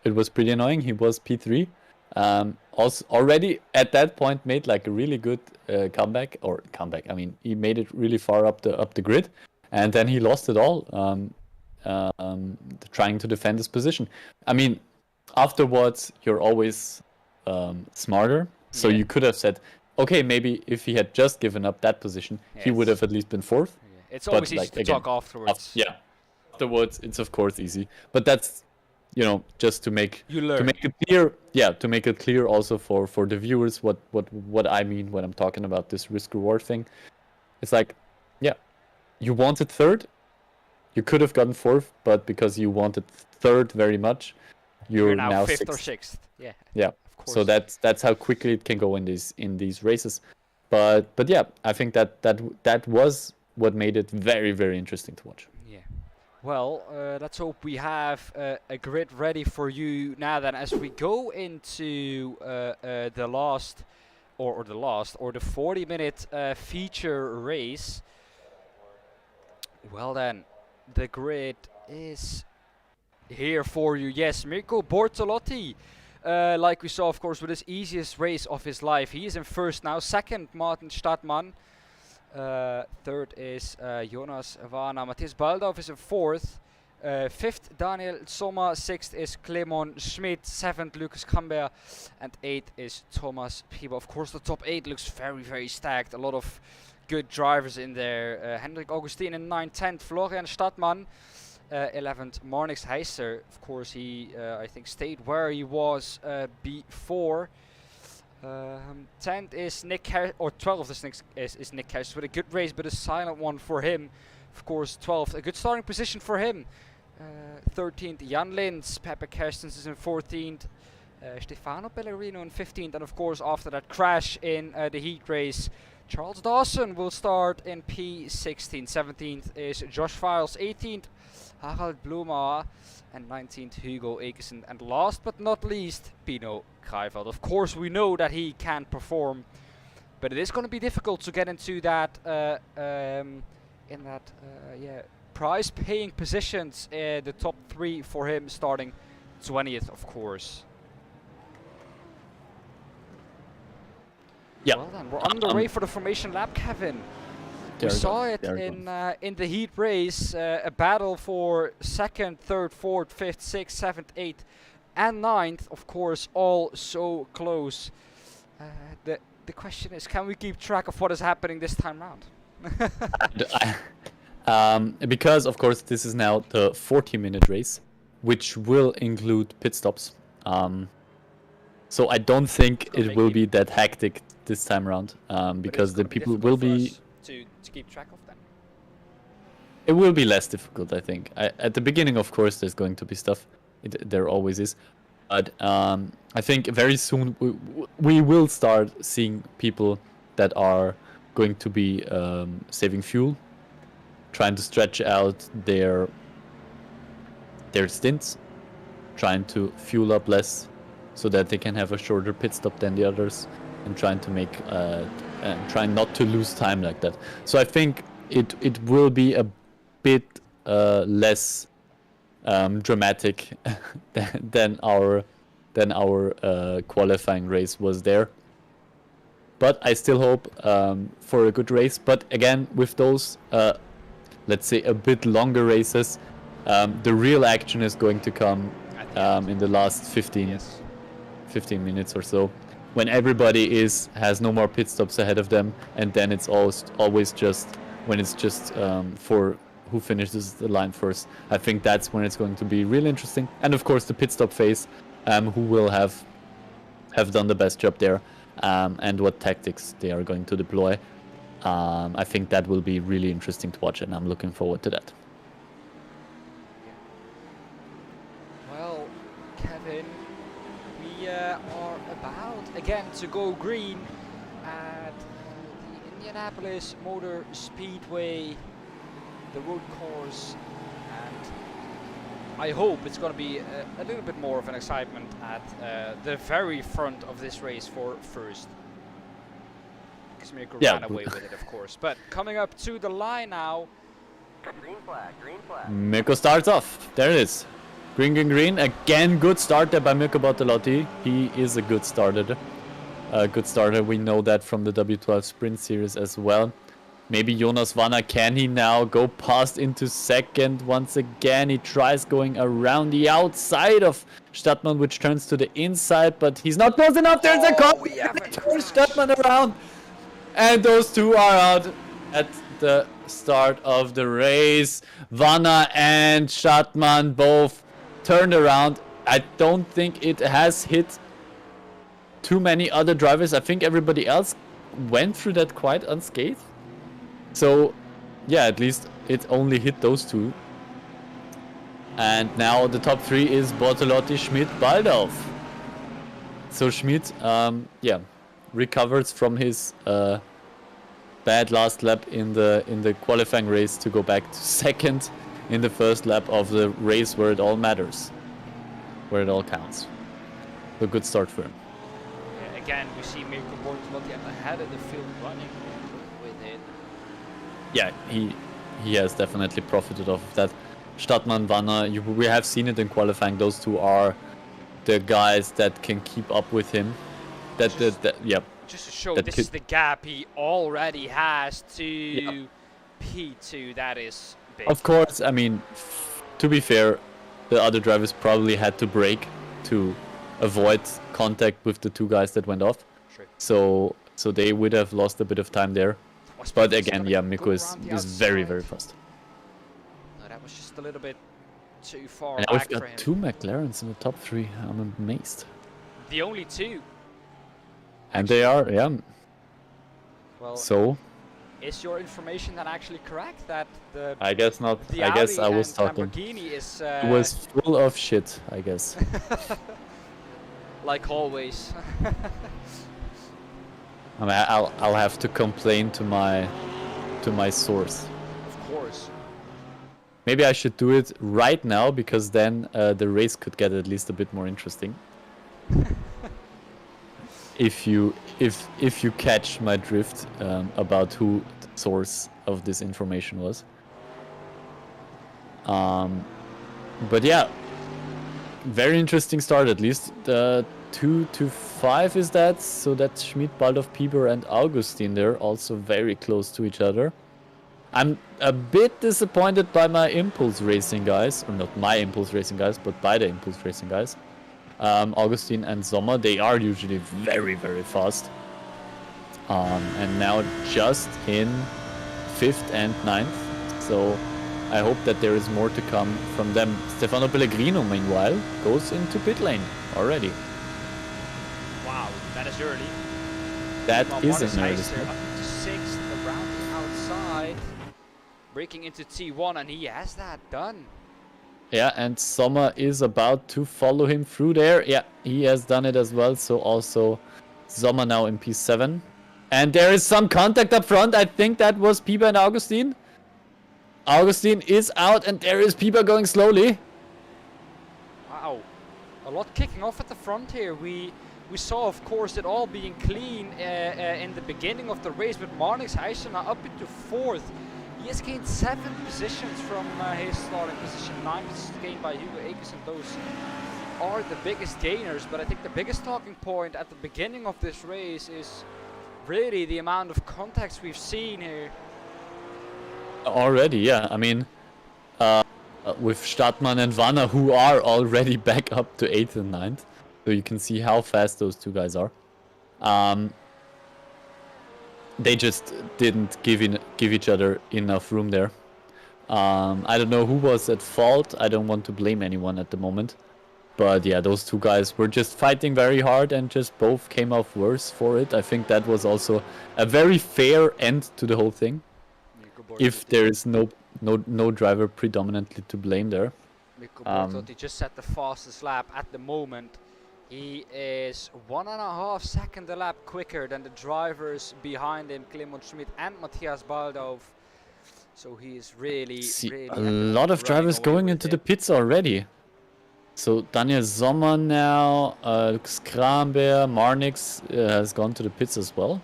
it was pretty annoying. He was P3. Also already at that point made like a really good comeback. I mean, he made it really far up the grid, and then he lost it all trying to defend his position. I mean, afterwards you're always smarter. So you could have said, okay, maybe if he had just given up that position, he would have at least been 4th. It's always easy to talk afterwards. afterwards, it's of course easy. But that's, just to make it clear. Yeah, to make it clear also for the viewers what I mean when I'm talking about this risk reward thing. It's like, yeah, you wanted third, you could have gotten fourth, but because you wanted third very much, you're now fifth sixth. or sixth. Yeah. Yeah. Of course. So that's how quickly it can go in these races. But yeah, I think that was what made it very, very interesting to watch. Yeah. Well, let's hope we have a grid ready for you now. Then, as we go into the 40-minute feature race. Well, then, the grid is here for you. Yes, Mirko Bortolotti. Like we saw, of course, with his easiest race of his life. He is in first now. Second, Martin Stadtmann. Third is Jonas Vana. Matthias Baldorf is in fourth. Fifth, Daniel Sommer. Sixth is Clemon Schmidt. Seventh, Lucas Camber. And eighth is Thomas Pieba. Of course, the top 8 looks very, very stacked. A lot of good drivers in there. Hendrik Augustin in 9th. 10th, Florian Stadtmann. 11th, Marnix Heiser. Of course, he, I think, stayed where he was before. 10th is Nick Harris, or 12th is Nick Harris with a good race, but a silent one for him. Of course, 12th, a good starting position for him. 13th, Jan Lins. Pepe Kerstens is in 14th. Stefano Pellegrino in 15th. And of course, after that crash in the heat race, Charles Dawson will start in P16. 17th is Josh Files. 18th, Harald Bluma. And 19th, Hugo Ekersen. And last but not least, Pino Kruijveld. Of course, we know that he can perform, but it is going to be difficult to get into that prize-paying positions. The top 3 for him, starting 20th, of course. Yeah. Well then, we're on the way for the formation lap, Kevin. We saw it in the heat race, a battle for 2nd, 3rd, 4th, 5th, 6th, 7th, 8th, and 9th. Of course, all so close. The question is, can we keep track of what is happening this time round? Because of course this is now the 40-minute race, which will include pit stops. So I don't think it will be that hectic this time around, because the people will be to keep track of them. It will be less difficult, I think. At the beginning, of course, there's going to be stuff. There always is. But I think very soon we will start seeing people that are going to be saving fuel, trying to stretch out their stints, trying to fuel up less so that they can have a shorter pit stop than the others, and trying to make trying not to lose time like that. So I think it will be a bit less dramatic than our qualifying race was there. But I still hope for a good race. But again, with those let's say a bit longer races, the real action is going to come in the last 15 minutes or so, when everybody has no more pit stops ahead of them, and then it's always just when it's just for who finishes the line first. I think that's when it's going to be really interesting. And of course the pit stop phase, who will have done the best job there, and what tactics they are going to deploy. I think that will be really interesting to watch, and I'm looking forward to that. Well, Kevin, we are about again to go green at the Indianapolis Motor Speedway, the road course, and I hope it's going to be a little bit more of an excitement at the very front of this race for first. Because Mirko ran away with it, of course. But coming up to the line now. Green flag, green flag. Mirko starts off. There it is. Green, green, green. Again, good start there by Mirko Bortolotti. He is a good starter. We know that from the W12 Sprint Series as well. Maybe Jonas Vanna, can he now go past into second once again? He tries going around the outside of Stadtmann, which turns to the inside, but he's not close enough. There's a call. Turns Stadtmann around. And those two are out at the start of the race. Vanna and Schatman both turned around. I don't think it has hit too many other drivers. I think everybody else went through that quite unscathed. So, yeah, at least it only hit those two. And now the top three is Bortolotti, Schmidt, Baldorf. So Schmidt, yeah, recovers from his bad last lap in the qualifying race to go back to second in the first lap of the race where it all matters, where it all counts. A good start for him. Yeah, again, we see Mirko Bortolotti ahead of the field running with it. Yeah, he has definitely profited off of that. Stadtmann, Vanna, we have seen it in qualifying. Those two are the guys that can keep up with him. Yeah. Just to show this is the gap he already has to P2. That is big. Of course, I mean, to be fair, the other drivers probably had to brake to avoid contact with the two guys that went off. Sure. So they would have lost a bit of time there. But again, yeah, Mikko is very, very fast. No, that was just a little bit too far And back we've for got him. two McLarens in the top three. I'm amazed. The only two. And they are, yeah. Well, So is your information then actually correct that the I guess not. the I guess Audi I was and talking. Lamborghini is It was full of shit, I guess. like always. I mean, I'll have to complain to my source. Of course. Maybe I should do it right now because then the race could get at least a bit more interesting. if you catch my drift about who the source of this information was. But yeah, very interesting start at least. 2 to 5 is that, so that's Schmidt, Baldorf, Pieper and Augustin there, also very close to each other. I'm a bit disappointed by my Impulse Racing guys, or not my Impulse Racing guys, but by the Impulse Racing guys. Augustin and Sommer, they are usually very, very fast. And now just in 5th and 9th, so I hope that there is more to come from them. Stefano Pellegrino, meanwhile, goes into pit lane already. Wow, that is early. That Well, is Marcus an early Heister start. up to 6th, around the outside, breaking into T1, and he has that done. Yeah, and Sommer is about to follow him through there. Yeah, he has done it as well. So also Sommer now in P7. And there is some contact up front. I think that was Pieper and Augustin. Augustin is out and there is Pieper going slowly. Wow, a lot kicking off at the front here. We saw, of course, it all being clean in the beginning of the race, but Marnix Heister now up into 4th. He has gained 7 positions from his starting position, 9 positions gained by Hugo Akers, and those are the biggest gainers. But I think the biggest talking point at the beginning of this race is really the amount of contacts we've seen here. Already, yeah. I mean, with Stadtmann and Vanna, who are already back up to 8th and 9th. So you can see how fast those two guys are. They just didn't give each other enough room there. I don't know who was at fault. I don't want to blame anyone at the moment. But yeah, those two guys were just fighting very hard and just both came off worse for it. I think that was also a very fair end to the whole thing. If there is no driver predominantly to blame there. Mikko Bortolotti just set the fastest lap at the moment. He is 1.5 seconds a lap quicker than the drivers behind him, Clement Schmidt and Matthias Baldorf. So he is really, really a lot of drivers going into the pits already. So Daniel Sommer now, Lucas Kramberg, Marnix has gone to the pits as well.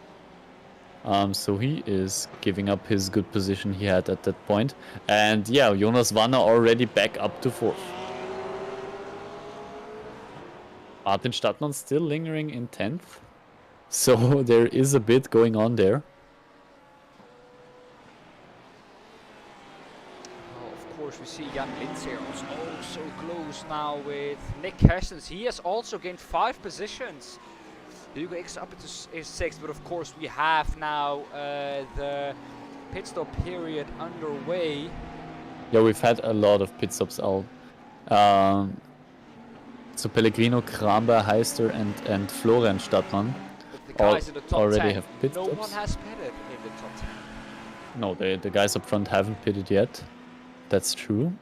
So he is giving up his good position he had at that point. And yeah, Jonas Vanna already back up to 4th. Martin Stadtmann still lingering in 10th. So there is a bit going on there. Oh, of course, we see Jan Lins here so close now with Nick Hessens. He has also gained 5 positions. Hugo X up into 6th, but of course we have now the pit stop period underway. Yeah, we've had a lot of pit stops out. So Pellegrino, Kramber, Heister, and Florian Stadtmann But the guys in the top already 10, have pit no stops. one has pitted in the top 10. No, the guys up front haven't pitted yet. That's true.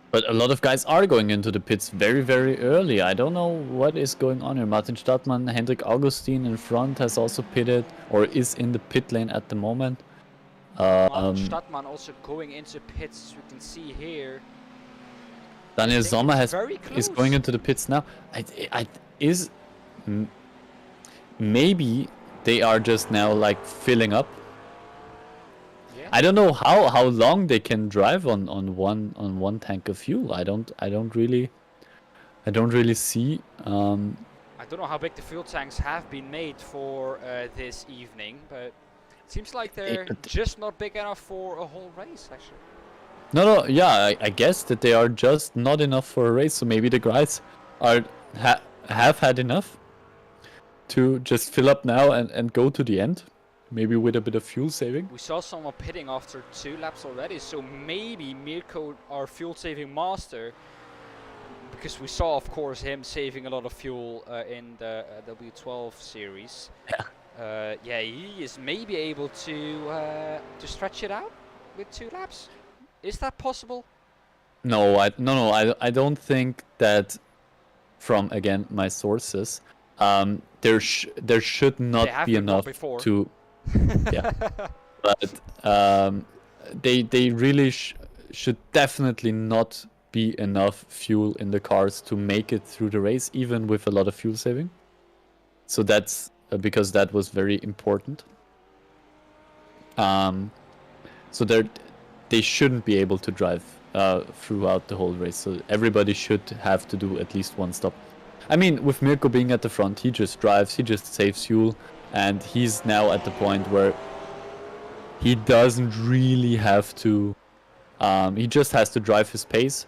But a lot of guys are going into the pits very, very early. I don't know what is going on here. Martin Stadtmann, Hendrik Augustin in front has also pitted or is in the pit lane at the moment. Martin Stadtmann also going into pits, as you can see here. Daniel I think Sommer it's very is going close. into the pits now. Maybe they are just now like filling up. Yeah. I don't know how long they can drive on one tank of fuel. I don't really see. I don't know how big the fuel tanks have been made for this evening, but it seems like they're just not big enough for a whole race, actually. No, yeah, I guess that they are just not enough for a race. So maybe the guys have had enough to just fill up now and go to the end. Maybe with a bit of fuel saving. We saw someone pitting after 2 laps already, so maybe Mirko, our fuel saving master, because we saw, of course, him saving a lot of fuel in the W12 series. Yeah. Yeah, he is maybe able to stretch it out with 2 laps. Is that possible? No, I don't think that. From again my sources, there should not be enough to. Yeah, but they really should definitely not be enough fuel in the cars to make it through the race, even with a lot of fuel saving. So that's because that was very important. So they shouldn't be able to drive throughout the whole race. So everybody should have to do at least one stop. I mean, with Mirko being at the front, he just drives, he just saves fuel, and he's now at the point where he doesn't really have to. He just has to drive his pace,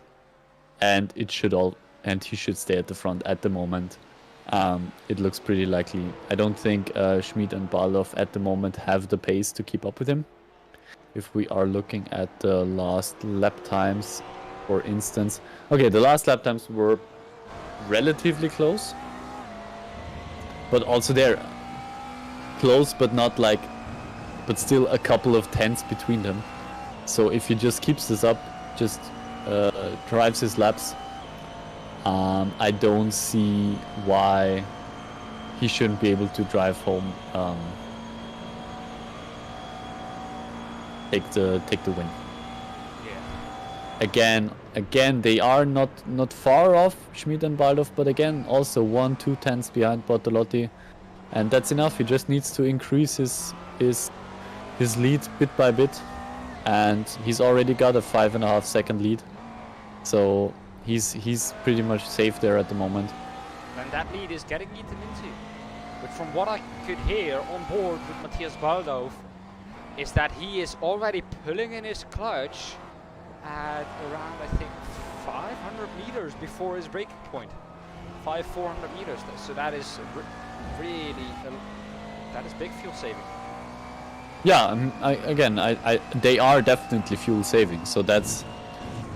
and he should stay at the front at the moment. It looks pretty likely. I don't think Schmid and Baldauf at the moment have the pace to keep up with him. If we are looking at the last lap times, for instance. Okay, the last lap times were relatively close. But also they're close, but not like, but still a couple of tenths between them. So if he just keeps this up, just drives his laps, I don't see why he shouldn't be able to drive home, take the win. Yeah. Again, they are not far off, Schmid and Baldauf, but again, also 1-2 tenths behind Bortolotti, and that's enough. He just needs to increase his lead bit by bit, and he's already got a 5.5 second lead, so he's pretty much safe there at the moment. And that lead is getting eaten into. But from what I could hear on board with Matthias Baldauf, is that he is already pulling in his clutch at around, I think, 500 meters before his braking point. 400 meters. So that is really, that is big fuel saving. Yeah, they are definitely fuel saving. So that's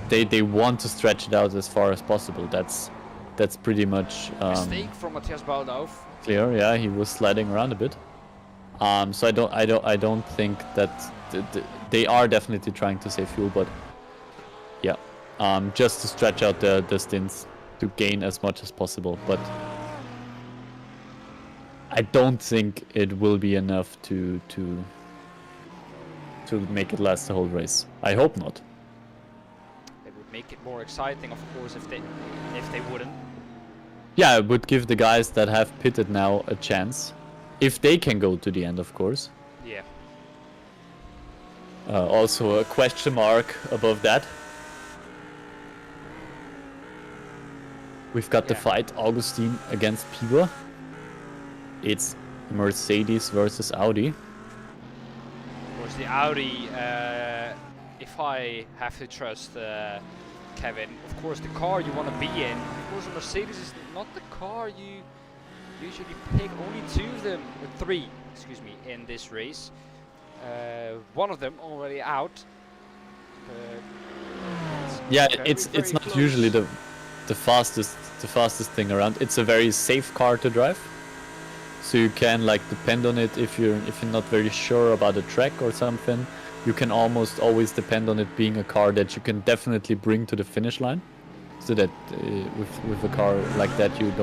they want to stretch it out as far as possible. That's pretty much Mistake from Matthias Baldauf. clear. Yeah, he was sliding around a bit. So I don't think that they are definitely trying to save fuel, but yeah, just to stretch out the stints to gain as much as possible. But I don't think it will be enough to make it last the whole race. I hope not. It would make it more exciting, of course, if they wouldn't. Yeah, it would give the guys that have pitted now a chance. If they can go to the end, of course. Yeah. Also a question mark above that. We've got the fight, Augustin against Piber. It's Mercedes versus Audi. Of course, the Audi if I have to trust Kevin, of course the car you want to be in, of course a Mercedes is not the car you usually pick. Only two of them, or three, excuse me, in this race. One of them already out. Yeah, very, it's very not close. usually the fastest thing around. It's a very safe car to drive, so you can like depend on it if you're not very sure about a track or something. You can almost always depend on it being a car that you can definitely bring to the finish line, so that with a car like that you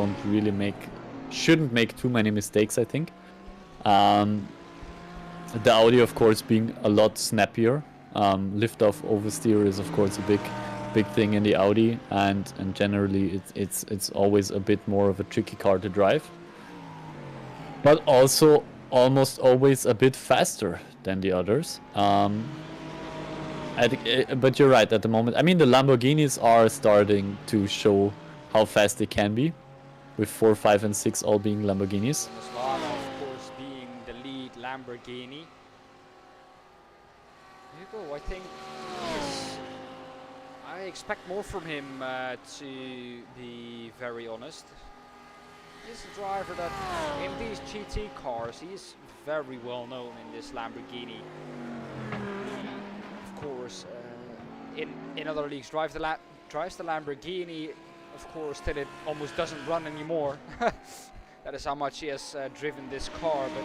shouldn't make too many mistakes, I think. The Audi, of course, being a lot snappier. Lift-off oversteer is, of course, a big thing in the Audi, and generally it's always a bit more of a tricky car to drive. But also almost always a bit faster than the others. But you're right at the moment. I mean, the Lamborghinis are starting to show how fast they can be, with 4, 5, and 6 all being Lamborghinis. Slana, of course, being the lead Lamborghini. Hugo, I think I expect more from him, to be very honest. He's a driver that, in these GT cars, he's very well known in this Lamborghini. Of course, in other leagues, drives the Lamborghini, of course, till it almost doesn't run anymore. That is how much he has driven this car, but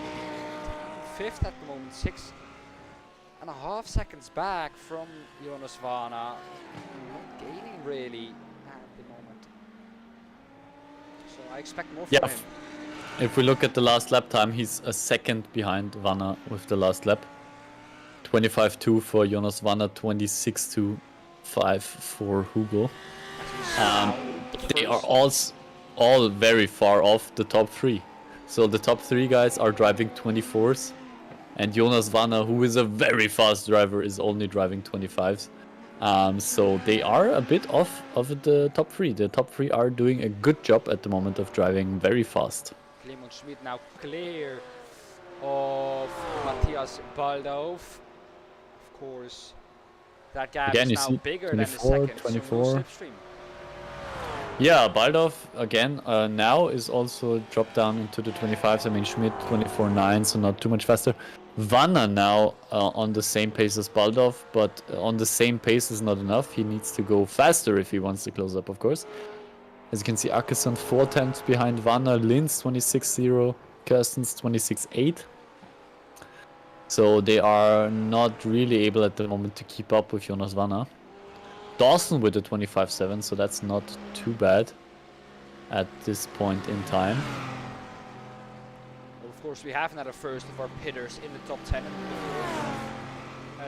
fifth at the moment, 6.5 seconds back from Jonas Vana. Not gaining really at the moment. So I expect more from him. If we look at the last lap time, he's a second behind Vana with the last lap. 25.2 for Jonas Vana, 26.5 for Hugo. They are all very far off the top three. So the top three guys are driving 24s, and Jonas Vana, who is a very fast driver, is only driving 25s. So they are a bit off of the top three. The top three are doing a good job at the moment of driving very fast. Clement Schmid now clear of Matthias Baldov. Of course, that gap Again, is now bigger than the second. 24. So no slipstream. Yeah, Baldov again now is also dropped down into the 25s. I mean, Schmidt 24.9, so not too much faster. Vanna now on the same pace as Baldov, but on the same pace is not enough. He needs to go faster if he wants to close up, of course. As you can see, Akesson 4 tenths behind Vanna, Linz 26.0, Kirstens 26.8. So they are not really able at the moment to keep up with Jonas Vanna. Dawson with a 25.7, so that's not too bad at this point in time. Well, of course, we have another first of our pitters in the top 10.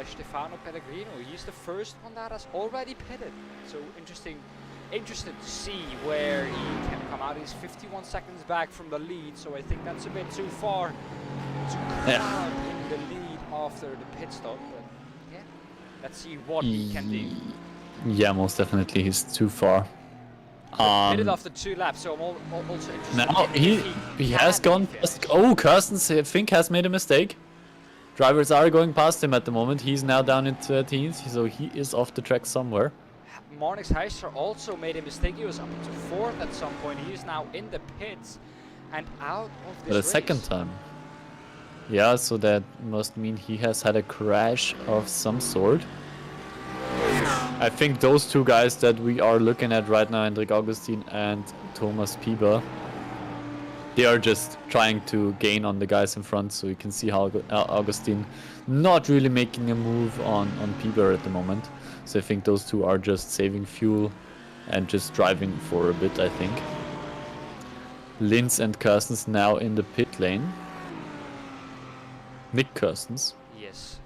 Stefano Pellegrino, he's the first one that has already pitted. So interested to see where he can come out. He's 51 seconds back from the lead, so I think that's a bit too far to come out in the lead after the pit stop. But yeah, let's see what he can do. Yeah, most definitely he's too far. Pitted after 2 laps, so I'm also interested. Now he has gone past. Oh, Kirstens, I think, has made a mistake. Drivers are going past him at the moment. He's now down in 13th, so he is off the track somewhere. Marnix Heister also made a mistake. He was up to 4th at some point. He is now in the pits and out of this For the race. second time. Yeah, so that must mean he has had a crash of some sort. I think those two guys that we are looking at right now, Hendrik Augustin and Thomas Pieber, they are just trying to gain on the guys in front. So you can see how Augustin not really making a move on Pieber at the moment. So I think those two are just saving fuel and just driving for a bit, I think. Linz and Kirstens now in the pit lane. Nick Kirstens. Yes,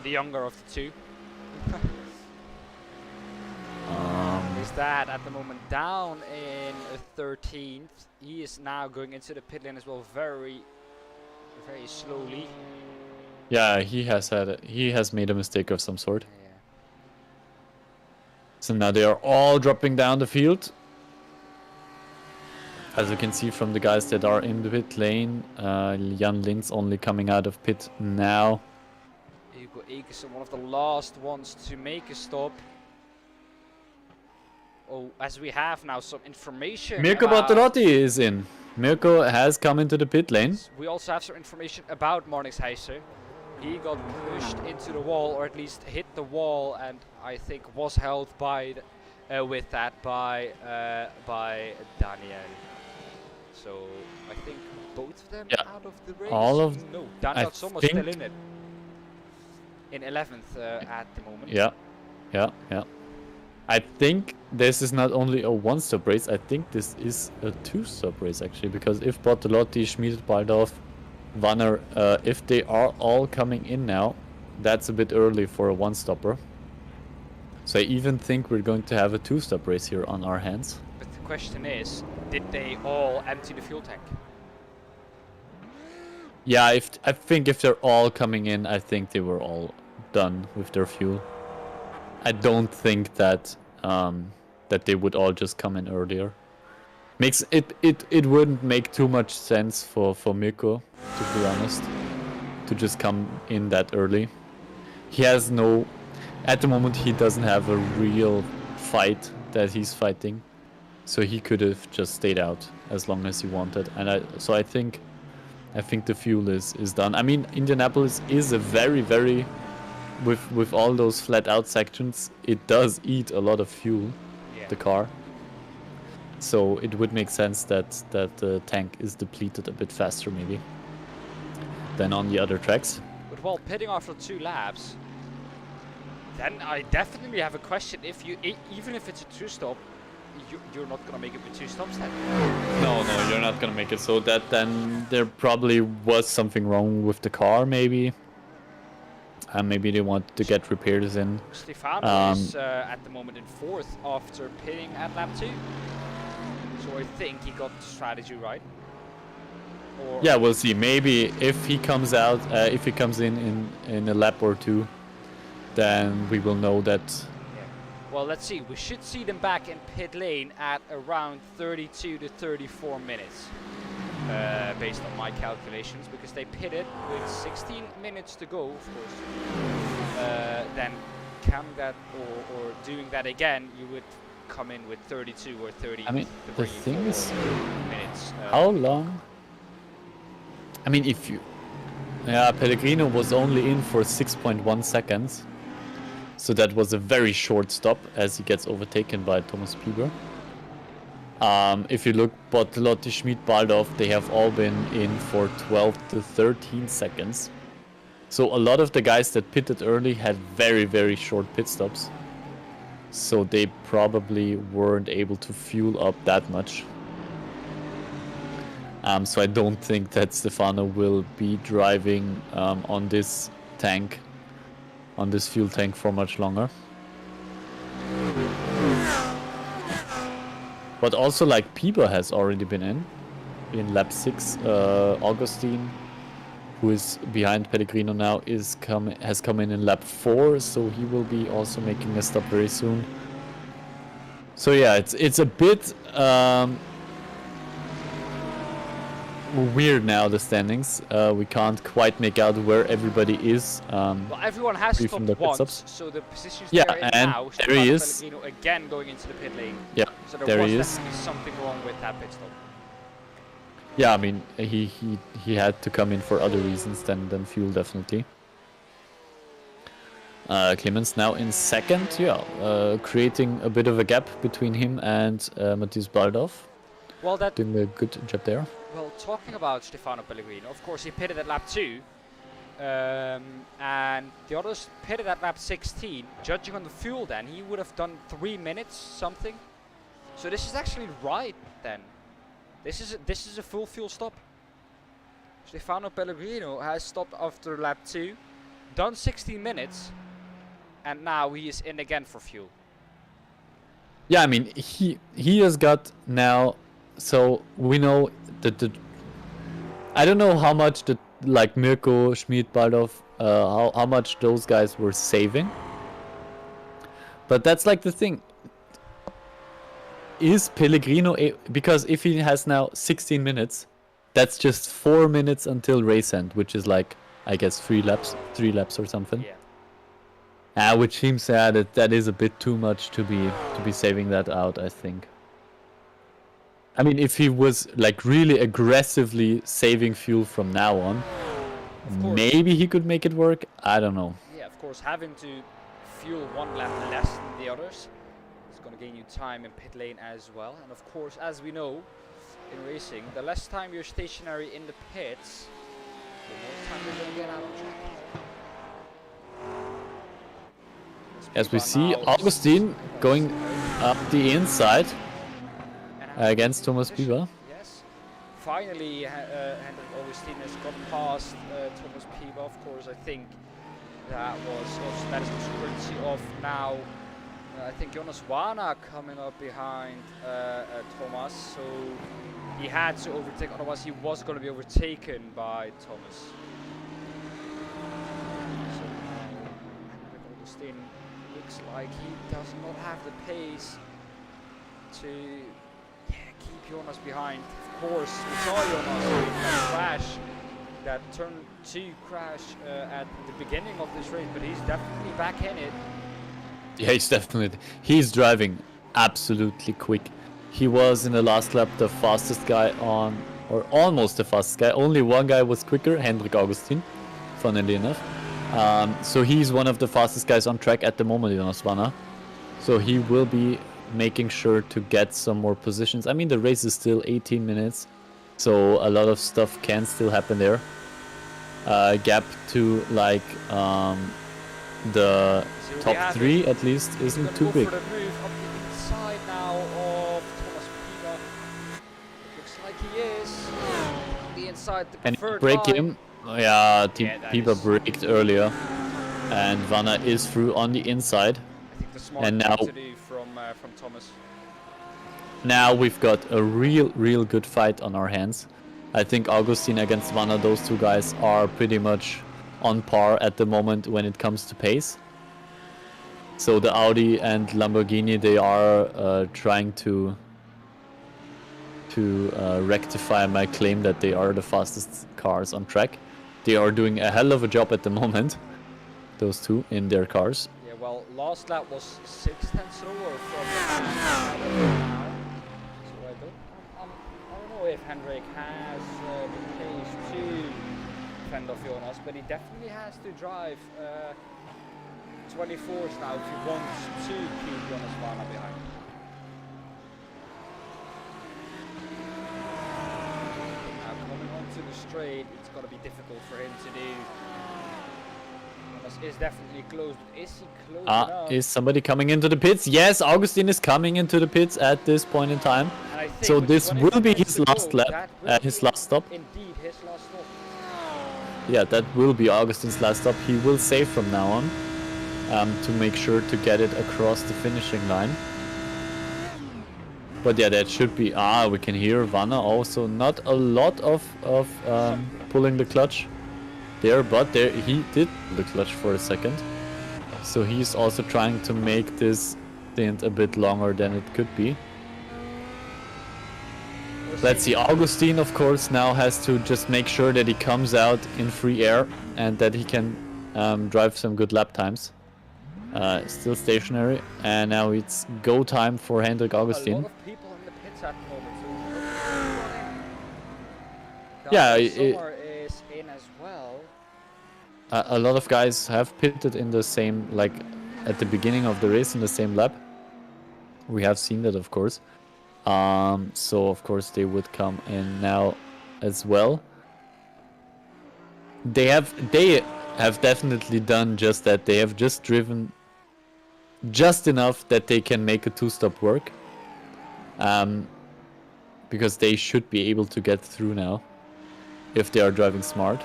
the younger of the two. Is that at the moment down in 13th. He is now going into the pit lane as well, very slowly. Yeah, he has made a mistake of some sort. Yeah. So now they are all dropping down the field. As you can see from the guys that are in the pit lane, Jan Linz only coming out of pit now. Mirko Ekersen, one of the last ones to make a stop. Oh, as we have now some information. Mirko about Bortolotti is in. Mirko has come into the pit lane. We also have some information about Marnix. He got pushed into the wall, or at least hit the wall, and I think was held by with that by Daniel. So I think both of them out of the race. All of no, Daniel Sommer's still in it. In 11th at the moment. Yeah. I think this is not only a one-stop race, I think this is a two-stop race actually, because if Bortolotti, Schmid, Baldorf, Wanner, if they are all coming in now, that's a bit early for a one-stopper. So I even think we're going to have a two-stop race here on our hands. But the question is, did they all empty the fuel tank? Yeah, I think if they're all coming in, I think they were all done with their fuel. I don't think that that they would all just come in earlier. Makes it wouldn't make too much sense for Mirko, to be honest, to just come in that early. He has no, at the moment he doesn't have a real fight that he's fighting, so he could have just stayed out as long as he wanted. And I think the fuel is done. I mean, Indianapolis is a very with all those flat out sections, it does eat a lot of fuel, the car. So it would make sense that the tank is depleted a bit faster maybe than on the other tracks. But while pitting after 2 laps, then I definitely have a question. If you, even if it's a 2-stop, you're not gonna make it with 2 stops then. No, you're not gonna make it. So that then there probably was something wrong with the car maybe. Maybe they want to get repairs in. Stefano is at the moment in 4th after pitting at lap 2. So I think he got the strategy right. Or yeah, we'll see. Maybe if he comes out, if he comes in a lap or 2, then we will know that. Yeah. Well, let's see. We should see them back in pit lane at around 32 to 34 minutes. Based on my calculations, because they pitted with 16 minutes to go, of course. Then counting that or doing that again, you would come in with 32 or 30. I mean, the thing is, minutes. how long? I mean, if you, Pellegrino was only in for 6.1 seconds, so that was a very short stop as he gets overtaken by Thomas Pieber. If you look, Bortolotti, Schmid, Baldorf, they have all been in for 12 to 13 seconds. So a lot of the guys that pitted early had very short pit stops. So they probably weren't able to fuel up that much. So I don't think that Stefano will be driving on this tank, on this fuel tank for much longer. But also, like, Pieber has already been in lap 6. Augustine, who is behind Pellegrino now, has come in lap 4, so he will be also making a stop very soon. So yeah, it's a bit weird now, the standings. We can't quite make out where everybody is. Well, everyone has stopped once, so the positions they're in and now, there he is. Pellegrino again going into the pit lane. Yeah, so there he was is. definitely something wrong with that pit stop. Yeah, I mean, he had to come in for other reasons than fuel, definitely. Clemens now in 2nd, creating a bit of a gap between him and Matthias Baldorf. Well, doing a good job there. Well, talking about Stefano Pellegrino, of course he pitted at lap 2, and the others pitted at lap 16. Judging on the fuel then, he would have done 3 minutes something. So this is actually right then. This is a full fuel stop. Stefano Pellegrino has stopped after lap 2, done 16 minutes, and now he is in again for fuel. Yeah, I mean, he has got now, so we know that I don't know how much like Mirko, Schmid, Baldorf, how much those guys were saving. But that's like the thing. Is Pellegrino because if he has now 16 minutes, that's just 4 minutes until race end, which is like, I guess 3 laps or something. Yeah. Which seems that is a bit too much to be saving that out, I think. I mean, if he was like really aggressively saving fuel from now on, Of course. maybe he could make it work. I don't know. Yeah, of course, having to fuel one lap less than the others is going to gain you time in pit lane as well. And of course, as we know in racing, the less time you're stationary in the pits, the more time you're going to get out on track. As we see, Augustine going up the inside against Thomas Bieber. Yes. Finally, Hendrik Augustine has got past Thomas Bieber. Of course, I think that is the currency of now. I think Jonas Wana coming up behind Thomas, so he had to overtake. Otherwise, he was going to be overtaken by Thomas. So Hendrik Augustine looks like he does not have the pace to keep Jonas behind. Of course, we saw Jonas in that crash, that turn 2 crash at the beginning of this race, but he's definitely back in it. Yeah, he's driving absolutely quick. He was in the last lap the fastest guy on, or almost the fastest guy. Only one guy was quicker, Hendrik Augustine, funnily enough. So he's one of the fastest guys on track at the moment, Jonas Wana. So he will be making sure to get some more positions. I mean, the race is still 18 minutes, so a lot of stuff can still happen there. Gap to like the top 3 at least isn't too big. For the move up the inside now of Thomas Bieber. Looks like he is on the inside. The And preferred break line. him. Yeah, Bieber braked earlier, and Vanna is through on the inside. I think the smart And thing now- to do from Thomas. Now we've got a real good fight on our hands. I think Augustine against Vanna, those two guys are pretty much on par at the moment when it comes to pace. So the Audi and Lamborghini, they are trying to rectify my claim that they are the fastest cars on track. They are doing a hell of a job at the moment, those two, in their cars. Yeah, well, last lap was 6/10 slower from now. So I don't know if Hendrik has the pace to fend off Jonas, but he definitely has to drive 24s now if he wants to keep Jonas Wana behind. Now coming onto the straight, it's going to be difficult for him to do. Jonas is definitely close. Is he close enough? Is somebody coming into the pits? Yes, Augustine is coming into the pits at this point in time. And I think So with this 25 will be minutes his to go, last lap, that will his be last stop. Indeed, his last stop. Yeah, that will be Augustine's last stop. He will save from now on to make sure to get it across the finishing line. But yeah, that should be... we can hear Vanna also. Not a lot of pulling the clutch there, but there he did pull the clutch for a second. So he's also trying to make this stint a bit longer than it could be. Let's see, Augustine of course now has to just make sure that he comes out in free air and that he can drive some good lap times. Still stationary, and now it's go time for Hendrik A Augustine. lot of people in the pits at the moment. So Yeah, Sommer is in as well. A lot of guys have pitted in the same, like at the beginning of the race in the same lap. We have seen that, of course. So of course they would come in now as well. They have definitely done just that. They have just driven just enough that they can make a two-stop work. Because they should be able to get through now if they are driving smart.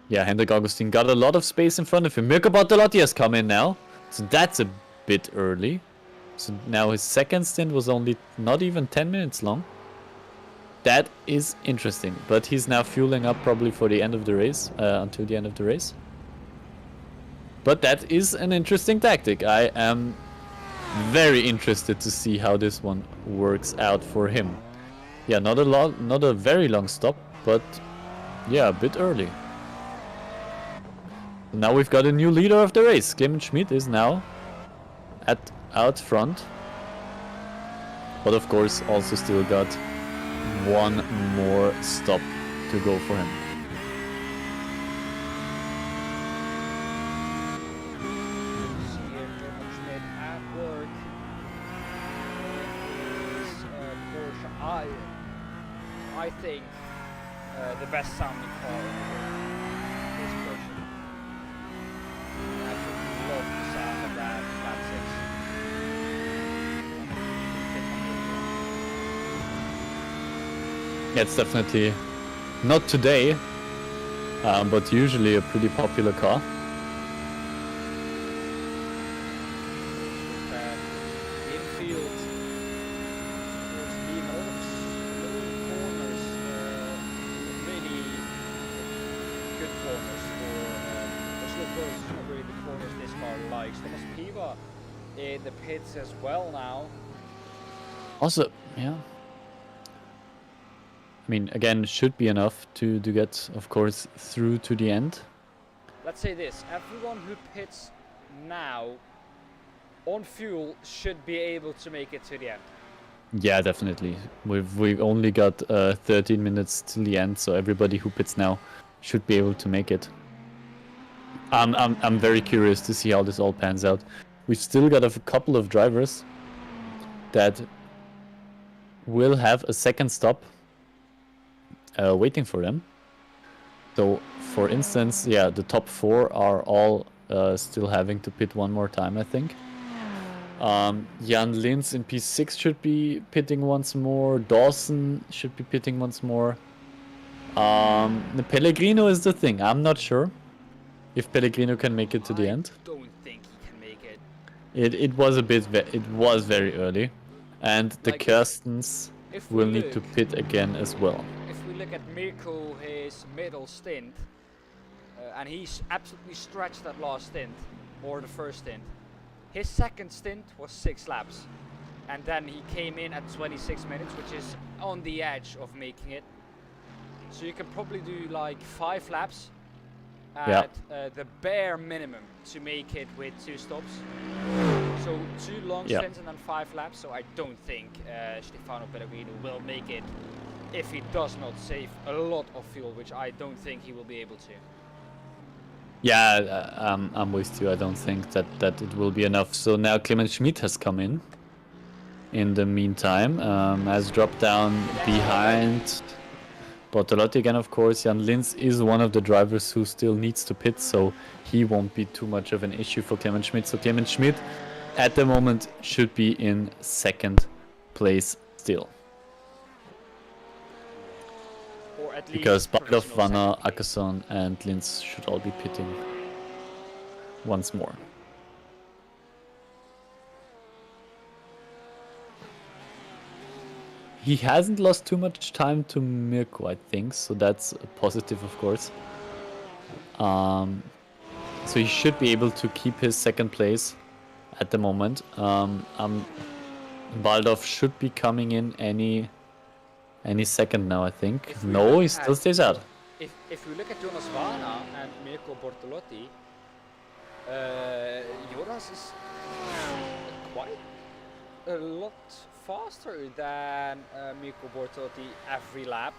Yeah, Hendrik Augustine got a lot of space in front of him. Mirko Bortolotti has come in now. So that's a bit early. So now his second stint was only not even 10 minutes long. That is interesting. But he's now fueling up probably for the end of the race. Until the end of the race. But that is an interesting tactic. I am very interested to see how this one works out for him. Yeah, not a very long stop, but Yeah, a bit early. Now we've got a new leader of the race. Clemens Schmid is now out front. But of course also still got one more stop to go for him. See here, Clemens Schmid at work in his Porsche. I think the best sounding car in the world is Porsche. I absolutely love the sound of that six. Yeah, it's definitely not today, but usually a pretty popular car. Infield, there's been a lot of slow corners, really good corners for slow corners, not really the corners this car likes. Thomas Piva in the pits as well now. Also, yeah. I mean, again, should be enough to get, of course, through to the end. Let's say this, everyone who pits now on fuel should be able to make it to the end. Yeah, definitely. We've only got 13 minutes till the end, so everybody who pits now should be able to make it. I'm very curious to see how this all pans out. We've still got a couple of drivers that will have a second stop waiting for them. So, for instance, yeah, the top 4 are all still having to pit one more time, I think. Jan Linz in P6 should be pitting once more. Dawson should be pitting once more. The Pellegrino is the thing. I'm not sure if Pellegrino can make it to the end. I don't think he can make it. It was a bit. It was very early, and the Like, Kirstens if we will need to look- pit again as well. If we look at Mirko, his middle stint, and he's absolutely stretched that last stint, or the first stint. His second stint was 6 laps, and then he came in at 26 minutes, which is on the edge of making it. So you can probably do like 5 laps at the bare minimum to make it with 2 stops. So 2 long Yeah. stints and then 5 laps. So I don't think Stefano Pellegrino will make it if he does not save a lot of fuel, which I don't think he will be able to. Yeah, I'm with you. I don't think that it will be enough. So now Clemens Schmid has come in the meantime, has dropped down behind Bortolotti again, of course. Jan Linz is one of the drivers who still needs to pit, so he won't be too much of an issue for Clemens Schmid. So Clemens Schmid at the moment should be in second place still. Or at least Because Baldov, provisional Vanna, second place. Ackerson and Linz should all be pitting once more. He hasn't lost too much time to Mirko, I think, so that's a positive, of course. So he should be able to keep his second place at the moment. Baldov should be coming in any second now, I think. If we No, look he still at- stays out. If we look at Jonas Vana and Mirko Bortolotti, Jonas is quite a lot faster than Mirko Bortolotti every lap.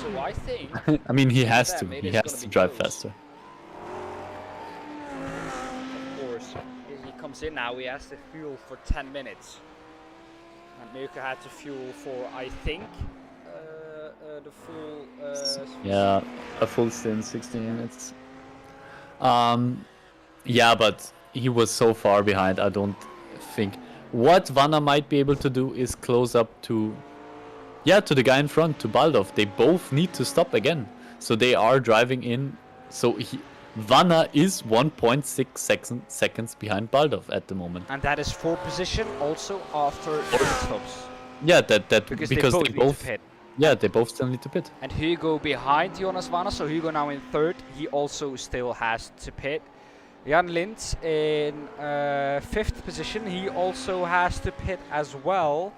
So I think I mean, he has to. them, it He is has gonna to be drive close. faster. Of course, he comes in now, he has to fuel for 10 minutes. And Mirko had to fuel for, I think, the full... Yeah, a full stint, 60 minutes. Yeah, but he was so far behind, I don't think. What Vanna might be able to do is close up to the guy in front, to Baldov. They both need to stop again. So they are driving in. So Vanna is 1.6 seconds behind Baldov at the moment. And that is for position also after pit stops. Yeah, that Because, because they both need to pit. yeah, they both still need to pit. And Hugo behind Jonas Vanna, so Hugo now in third. He also still has to pit. Jan Linz in 5th position. He also has to pit as well.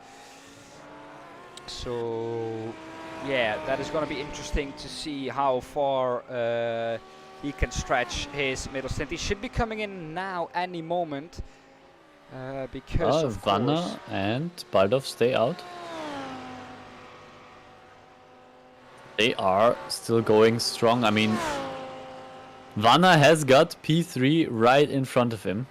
So Yeah, that is going to be interesting to see how far he can stretch his middle stint. He should be coming in now any moment because of course. Vanna and Baldov stay out. They are still going strong. I mean, Vanna has got P3 right in front of him.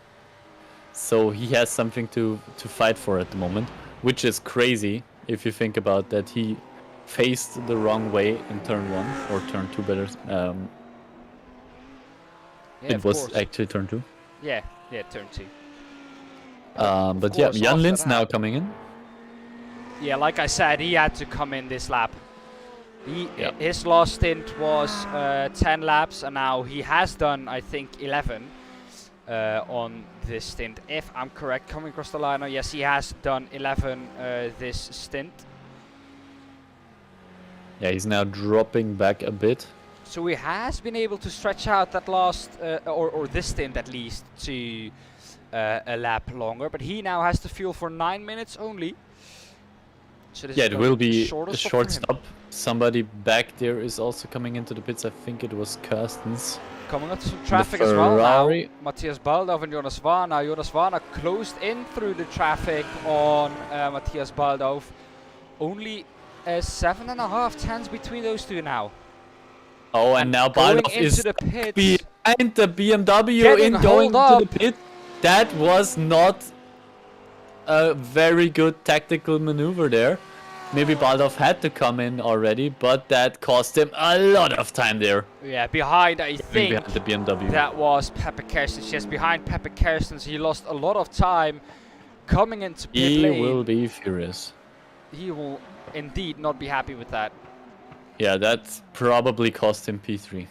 So he has something to fight for at the moment, which is crazy if you think about that he faced the wrong way in turn 1, or turn 2 better. Yeah, it was course. actually turn 2. Yeah, turn 2. But yeah, course, Jan after Lind's now that- coming in. Yeah, like I said, he had to come in this lap. Yeah. His last stint was 10 laps, and now he has done, I think, 11 on this stint. If I'm correct, coming across the line, yes, he has done 11 this stint. Yeah, he's now dropping back a bit. So he has been able to stretch out that last, or this stint at least, to a lap longer. But he now has to fuel for 9 minutes only. So this Yeah, is it gonna will the be shorter a stop short for him. stop. Somebody back there is also coming into the pits. I think it was Kirsten's. Coming up to some traffic as well now. Ferrari. Matthias Baldov and Jonas Varna. Jonas Varna closed in through the traffic on Matthias Baldov. Only 7.5 tenths between those two now. Oh, and now going Baldov into is the pits. behind the BMW Getting in going hauled to the pit. That was not a very good tactical maneuver there. Maybe Baldov had to come in already, but that cost him a lot of time there. Yeah, behind I think Behind the BMW. that was Pepe Kerstens. Yes, behind Pepe Kerstens he lost a lot of time coming into pit He lane. will be furious. He will indeed not be happy with that. Yeah, that probably cost him P3,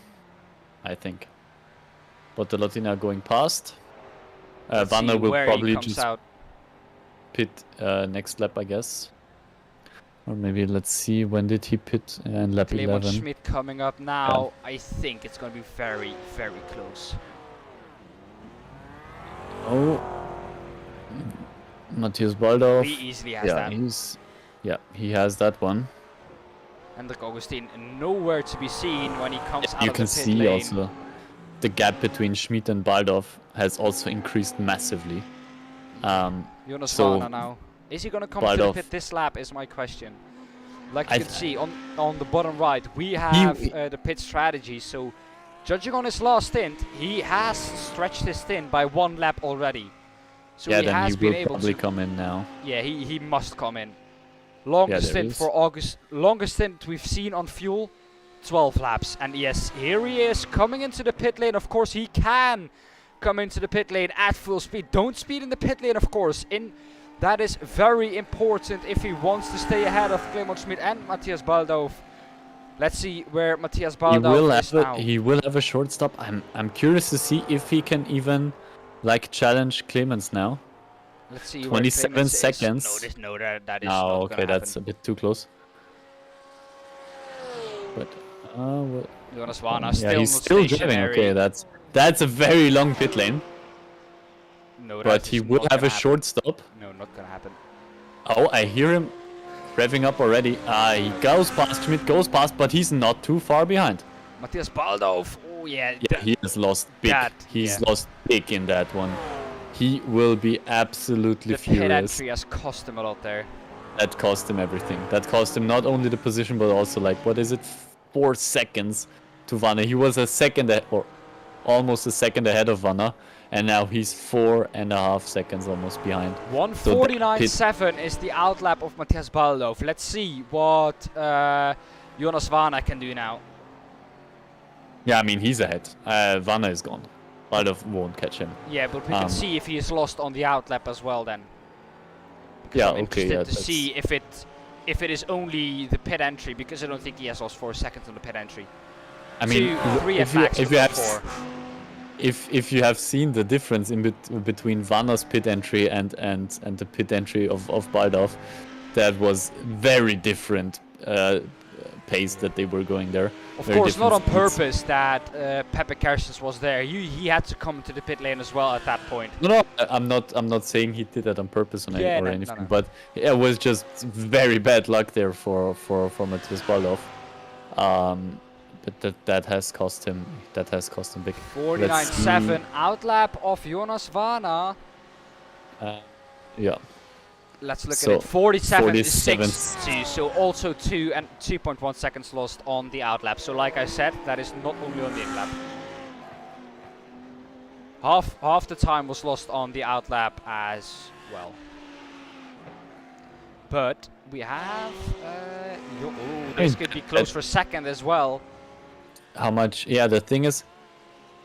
I think. Bortolotti now going past. Let's Vanna see will where probably he comes just out. pit next lap, I guess. Or maybe let's see, when did he pit? In lap Clemens 11. Schmidt coming up now. I think it's going to be very, very close. Oh, Matthias Baldov. He easily has that. He has that one. Hendrik Augustin nowhere to be seen when he comes out You of can the pit see lane. also the gap between Schmidt and Baldov has also increased massively. Jonas so Varna now. Is he going to come to the Baldov- pit this lap is my question. Like you I can see on the bottom right, we have the pit strategy. So judging on his last stint, he has stretched his stint by 1 lap already. So yeah, he then has he been will able probably to. come in now. Yeah, he must come in. Longest there stint is. for August. Longest stint we've seen on fuel, 12 laps. And yes, here he is coming into the pit lane. Of course, he can come into the pit lane at full speed. Don't speed in the pit lane, of course. That is very important if he wants to stay ahead of Clemens Schmidt and Matthias Baldov. Let's see where Matthias Baldov is now. He will have a short stop. I'm curious to see if he can even like challenge Clemens now. Let's see. 27 where Clemens is. seconds. No, that is Oh, not okay, gonna that's happen. a bit too close. But Jonas Varna yeah, still he's not still driving. stationary. Okay, that's a very long pit lane. No, But that he is will not have gonna a short stop. happen. No, not gonna happen. Oh, I hear him revving up already. He goes past, Schmidt goes past, but he's not too far behind. Matthias Baldov. Oh yeah. Yeah, he has lost big. He's lost big in that one. He will be absolutely The pit furious. entry has cost him a lot there. That cost him everything. That cost him not only the position, but also like, what is it, 4 seconds to Vanna. He was a second, or almost a second ahead of Vanna, and now he's 4.5 seconds almost behind. 1:49.7 is the outlap of Matthias Baldov. Let's see what Jonas Varna can do now. Yeah, I mean, he's ahead. Vanna is gone. Baldov won't catch him. Yeah, but we can see if he is lost on the outlap as well then. Because Yeah, I'm okay, interested yeah, to see if it is only the pit entry, because I don't think he has lost 4 seconds on the pit entry. I mean, 2, 3 if at max, you but not have 4. if you have seen the difference in between Vanna's pit entry and the pit entry of Baldov, that was very different pace that they were going there. Of Very course, not on different speeds. purpose that Pepe Kerstens was there. He had to come to the pit lane as well at that point. No, I'm not saying he did that on purpose or Yeah, no, anything, no. but it was just very bad luck there for Matthias Baldorf. But that has cost him. That has cost him big. 49.7 outlap of Jonas Vana. Yeah. Let's look So, at it. 47 to 47. 60. So also 2.1 seconds lost on the outlap. So like I said, that is not only on the inlap. Half the time was lost on the outlap as well. But we have this could be close for second as well. How much? Yeah, the thing is,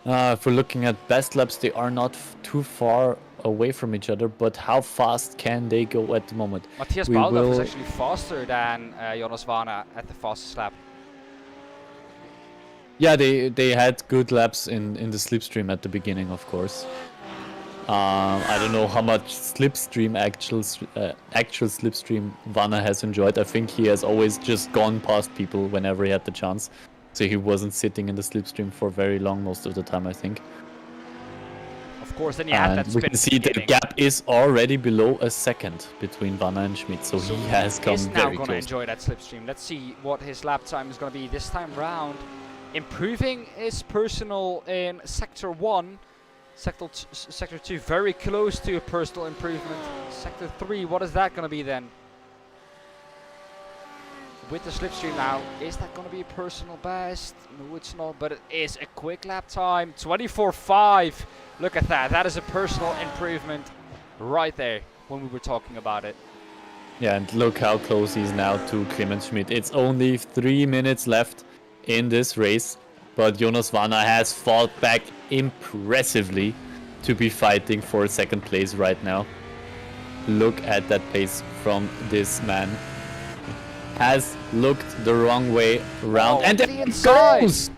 if we're looking at best laps, they are not too far away from each other. But how fast can they go at the moment? Matthias We Baldorf is will- actually faster than Jonas Vana at the fastest lap. Yeah, they had good laps in the slipstream at the beginning, of course. I don't know how much slipstream actual slipstream Vana has enjoyed. I think he has always just gone past people whenever he had the chance. So he wasn't sitting in the slipstream for very long most of the time, I think. Of course, then you had that And we spin can see the beginning. gap is already below a second between Vana and Schmidt, so he has come He's now very going to close. enjoy that slipstream. Let's see what his lap time is going to be this time round. Improving his personal in Sector 1. Sector 2, very close to a personal improvement. Sector 3, what is that going to be then? With the slipstream now, is that going to be a personal best? No, it's not, but it is a quick lap time. 24.5. Look at that. That is a personal improvement right there when we were talking about it. Yeah, and look how close he's now to Clemens Schmidt. It's only 3 minutes left in this race, but Jonas Vana has fought back impressively to be fighting for second place right now. Look at that pace from this man. Has looked the wrong way around, Oh, and to there the it inside. goes!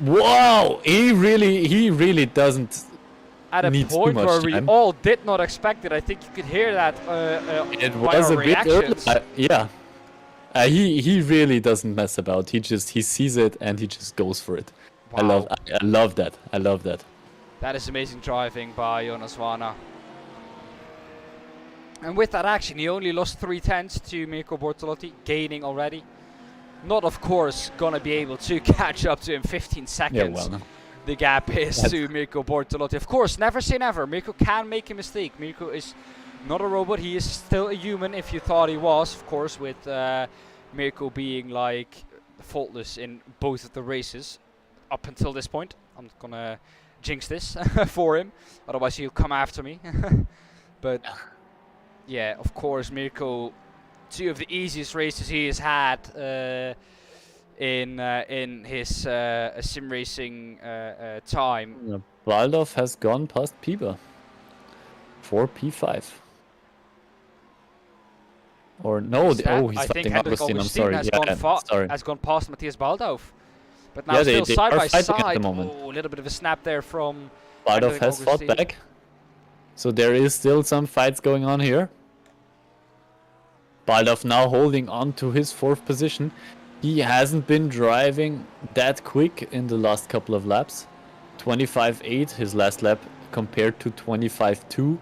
Wow, he really doesn't. At a Needs too point much where we time. all did not expect it. I think you could hear that It by was our a bit early. reactions. Yeah. He really doesn't mess about. He sees it and he just goes for it. Wow. I love that. I love that. That is amazing driving by Jonas Vana. And with that action, he only lost 3/10 to Mirko Bortolotti, gaining already. Not, of course, gonna be able to catch up to him 15 seconds. Yeah, well, no. The gap is to Mirko Bortolotti. Of course, never say never. Mirko can make a mistake. Mirko is not a robot. He is still a human if you thought he was. Of course, with Mirko being like faultless in both of the races up until this point. I'm not gonna jinx this for him. Otherwise, he'll come after me. But yeah, of course, Mirko, two of the easiest races he has had in his sim racing time. Yeah, Waldorf has gone past Pieper for P5. Or no, Is that- he's I think fighting Hendrik Augustin. I'm Augustin sorry. has, Yeah, sorry. has gone past Matthias Baldorf. But now Yeah, still they side are by fighting at side. the moment. Oh, a little bit of a snap there from Waldorf Hendrik has fought Augustin. back. So there is still some fights going on here. Baldorf now holding on to his 4th position. He hasn't been driving that quick in the last couple of laps. 25.8 his last lap compared to 25.2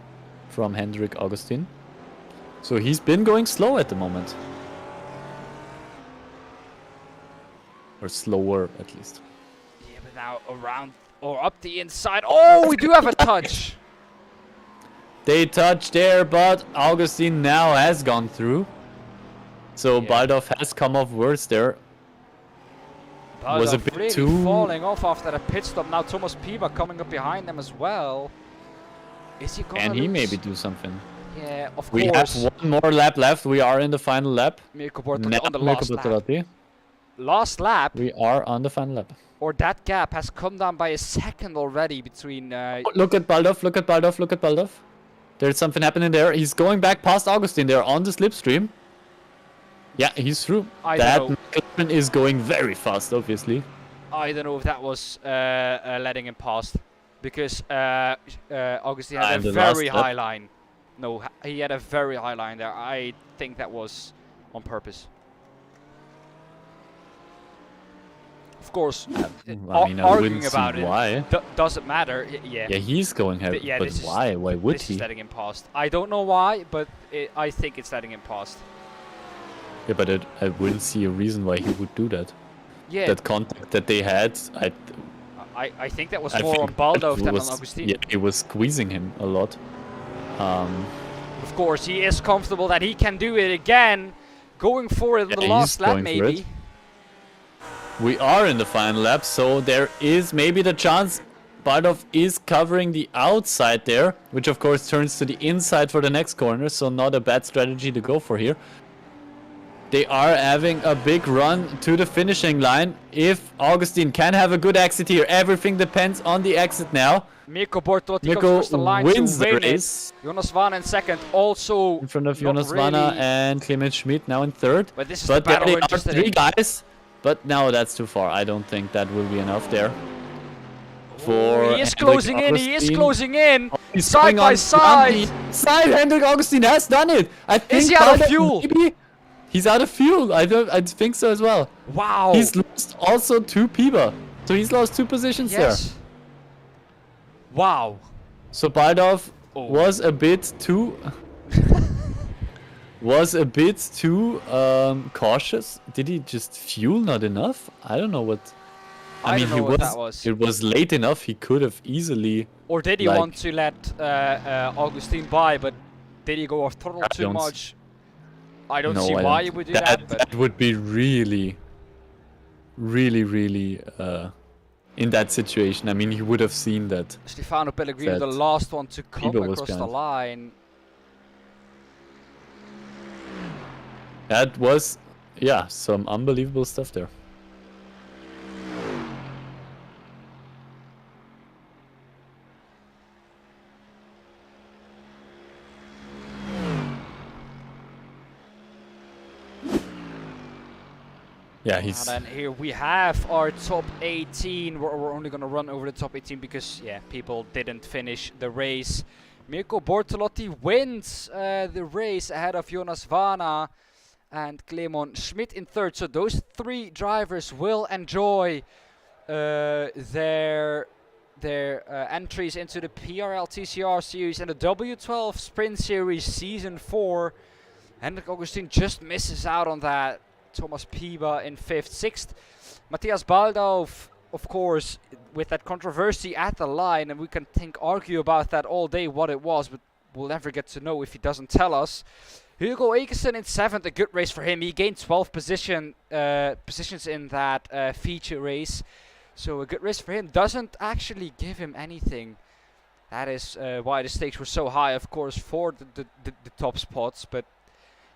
from Hendrik Augustin. So he's been going slow at the moment. Or slower at least. Yeah, but now around or up the inside. Oh, we do have a touch. They touch there, but Augustin now has gone through. So Yeah. Baldorf has come off worse there. Was a Baldorf bit really too- falling off after the pit stop. Now Thomas Pieper coming up behind them as well. Is he gonna Can he lose? maybe do something? Yeah, of We course. have one more lap left. We are in the final lap. Mirko Bortolotti Now on the Mirko last lap. Bortolotti. Last lap, We are on the final lap. or that gap has come down by a second already between. Oh, look at Baldorf, look at Baldorf, look at Baldorf. There's something happening there. He's going back past Augustin there on the slipstream. Yeah, he's through. I That don't know. McLaren is going very fast, obviously. I don't know if that was letting him past, because Augustin had And a the last very lap. high line. No, he had a very high line there. I think that was on purpose. Of course, I mean, I arguing wouldn't see about it why. Doesn't matter. Yeah. Yeah, he's going heavy, Yeah, but this is- why? Why would This he? is letting him past. I don't know why, but I think it's letting him past. Yeah, but I wouldn't see a reason why he would do that. Yeah, That contact that they had, I think that was I more think on Baldo that than was, on Augustin. Yeah, he was squeezing him a lot. Of course, he is comfortable that he can do it again, going for it in the Yeah, last he's lap going for maybe. it. We are in the final lap, so there is maybe the chance Bardov is covering the outside there, which of course turns to the inside for the next corner, so not a bad strategy to go for here. They are having a big run to the finishing line. If Augustin can have a good exit here, everything depends on the exit now. Mirko Bortolotti comes Mirko across the line wins to the win race. it. Jonas Vana in second, also In front of not Jonas really, Vana and Clemens Schmidt now in third. But this is But the battle there we're are interested three in. guys. But now that's too far. I don't think that will be enough there. For He is Hendrik closing in, he is Augustin. closing in, He's side going by on side. Side. Hendrik Augustin has done it. I think he out of Bardov fuel? Maybe he's out of fuel. I think so as well. Wow. He's lost also 2 Piba. So he's lost 2 positions Yes. Wow. there. So Bardov Oh. was a bit too cautious. Did he just fuel not enough? I don't know what. I mean, don't know what that was. It was late enough. He could have easily. Or did he like- want to let Augustin by, but did he go off throttle too don't much? I don't No, see I why don't. he would do that, but That would be really in that situation. I mean, he would have seen that. Stefano Pellegrino, the that last one to come Piba was across the behind. line. That was, yeah, some unbelievable stuff there. Yeah, he's. And then here we have our top 18. We're only going to run over the top 18 because, yeah, people didn't finish the race. Mirko Bortolotti wins the race ahead of Jonas Vana and Clemon Schmidt in third. So those 3 drivers will enjoy their entries into the PRL TCR series and the W12 Sprint Series Season 4. Hendrik Augustin just misses out on that. Thomas Piba in 5th. 6th, Matthias Baldo, of course, with that controversy at the line, and we can argue about that all day what it was, but we'll never get to know if he doesn't tell us. Hugo Ekersen in 7th, a good race for him. He gained 12 positions in that feature race, so a good race for him. Doesn't actually give him anything. That is why the stakes were so high, of course, for the top spots, but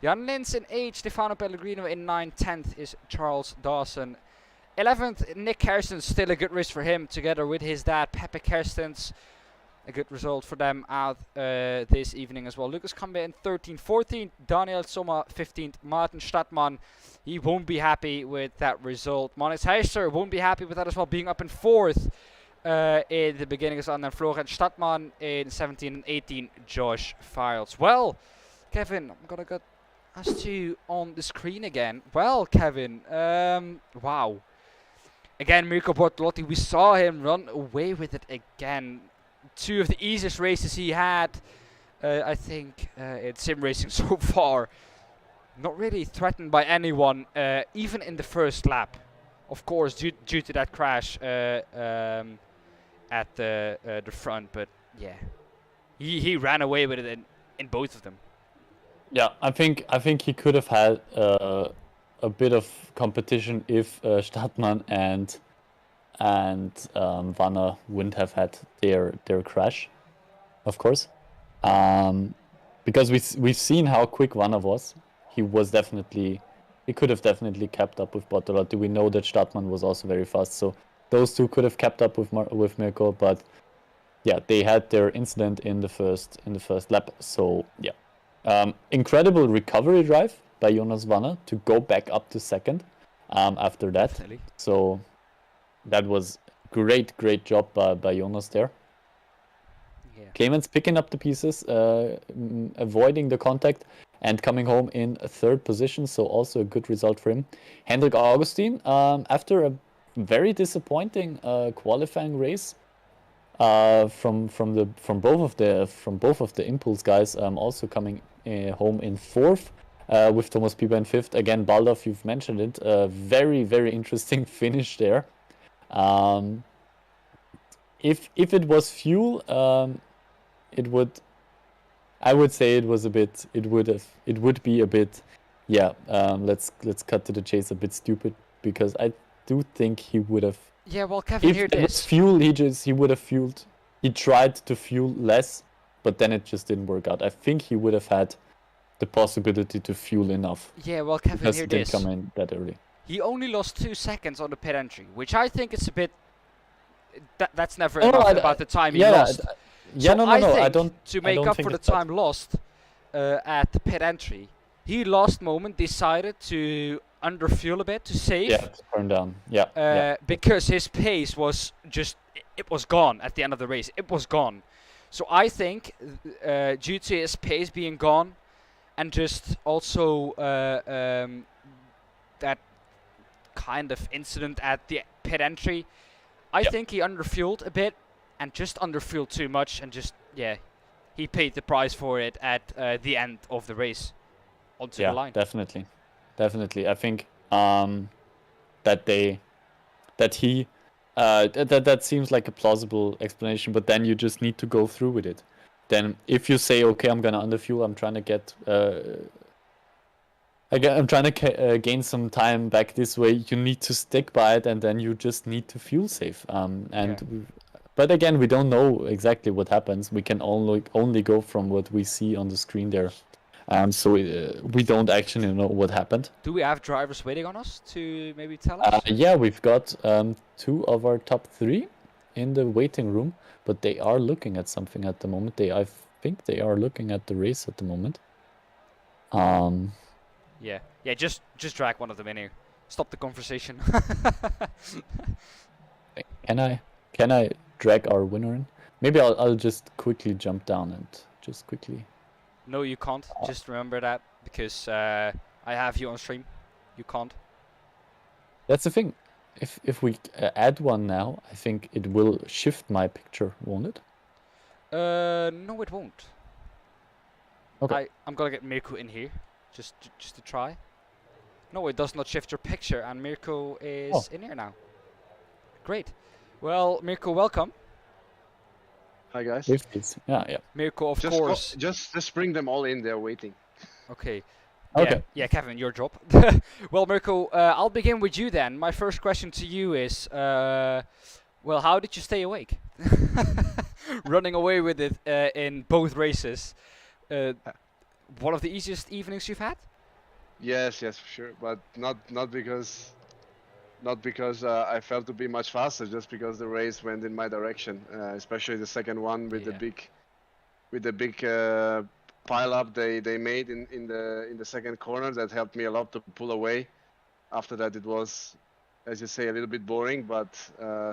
Jan Lins in 8th, Stefano Pellegrino in 9th, 10th is Charles Dawson. 11th, Nick Kerstens, still a good race for him, together with his dad, Pepe Kerstens. A good result for them out this evening as well. Lucas Cambe in 13th, 14th, Daniel Sommer 15th, Martin Stadtmann. He won't be happy with that result. Manis Heister won't be happy with that as well, being up in 4th in the beginning. And then Florian Stadtmann in 17 and 18, Josh Files. Well, Kevin, I'm gonna get us two on the screen again. Well, Kevin, wow. Again, Mirko Bortolotti, we saw him run away with it again. 2 of the easiest races he had, I think, in sim racing so far. Not really threatened by anyone, even in the first lap. Of course, due to that crash at the front, but yeah. He ran away with it in both of them. Yeah, I think he could have had a bit of competition if Stadtmann and Vanna wouldn't have had their crash, of course, because we've seen how quick Vanna was. He could have definitely kept up with Bortolotti. We know that Stadtmann was also very fast, so those two could have kept up with Mirko, but yeah, they had their incident in the first lap. So yeah. Incredible recovery drive by Jonas Vanna to go back up to second after that. Definitely. So that was great job by Jonas there. Yeah. Clemens picking up the pieces, avoiding the contact and coming home in 3rd position. So also a good result for him. Hendrik Augustin, after a very disappointing qualifying race from both of the Impulse guys. Also coming home in fourth. With Thomas Pieper in fifth. Again, Baldorf, you've mentioned it. Very, very interesting finish there. If it was fuel, it would. I would say it was a bit. It would be a bit. Yeah. Let's cut to the chase. A bit stupid because I do think he would have. Yeah, well, Kevin, If here it it was is. fuel, he would have fueled. He tried to fuel less, but then it just didn't work out. I think he would have had the possibility to fuel enough Yeah, well, Kevin, because here he it didn't is. come in that early. He only lost 2 seconds on the pit entry, which I think is a bit. That's never No, enough I- about the time he Yeah, lost. yeah, So no, I I think don't. to I make don't up think for the it's that. time lost at the pit entry, he last moment decided to underfuel a bit to save. Yeah, to turn down. Yeah. Because his pace was just it was gone at the end of the race. It was gone. So I think due to his pace being gone, and just also that kind of incident at the pit entry, I Yep. think he underfueled a bit and just underfueled too much, and just he paid the price for it at the end of the race onto Yeah, the line. definitely. I think that seems like a plausible explanation, but then you just need to go through with it. Then if you say, okay, I'm gonna underfuel, I'm trying to get I'm trying to gain some time back this way, you need to stick by it, and then you just need to fuel save. But again, we don't know exactly what happens. We can only go from what we see on the screen there. So we don't actually know what happened. Do we have drivers waiting on us to maybe tell us? Yeah, we've got 2 of our top 3 in the waiting room, but they are looking at something at the moment. I think they are looking at the race at the moment. Yeah, just drag one of them in here. Stop the conversation. Can I drag our winner in? Maybe I'll just quickly jump down and just quickly. No, you can't. Just remember that, because I have you on stream. You can't. That's the thing. If we add one now, I think it will shift my picture, won't it? No, it won't. Okay. I'm gonna get Mirko in here, just to try. No, it does not shift your picture, and Mirko is in here now. Great. Well, Mirko, welcome. Hi guys. Yeah. Mirko, of course. Just bring them all in. They're waiting. Okay. Okay. Yeah, Kevin, your job. Well, Mirko, I'll begin with you then. My first question to you is, well, how did you stay awake? Running away with it in both races. One of the easiest evenings you've had? Yes, for sure. But not because I felt to be much faster. Just because the race went in my direction. Especially the second one with the big pile up they made in the second corner. That helped me a lot to pull away. After that, it was, as you say, a little bit boring. But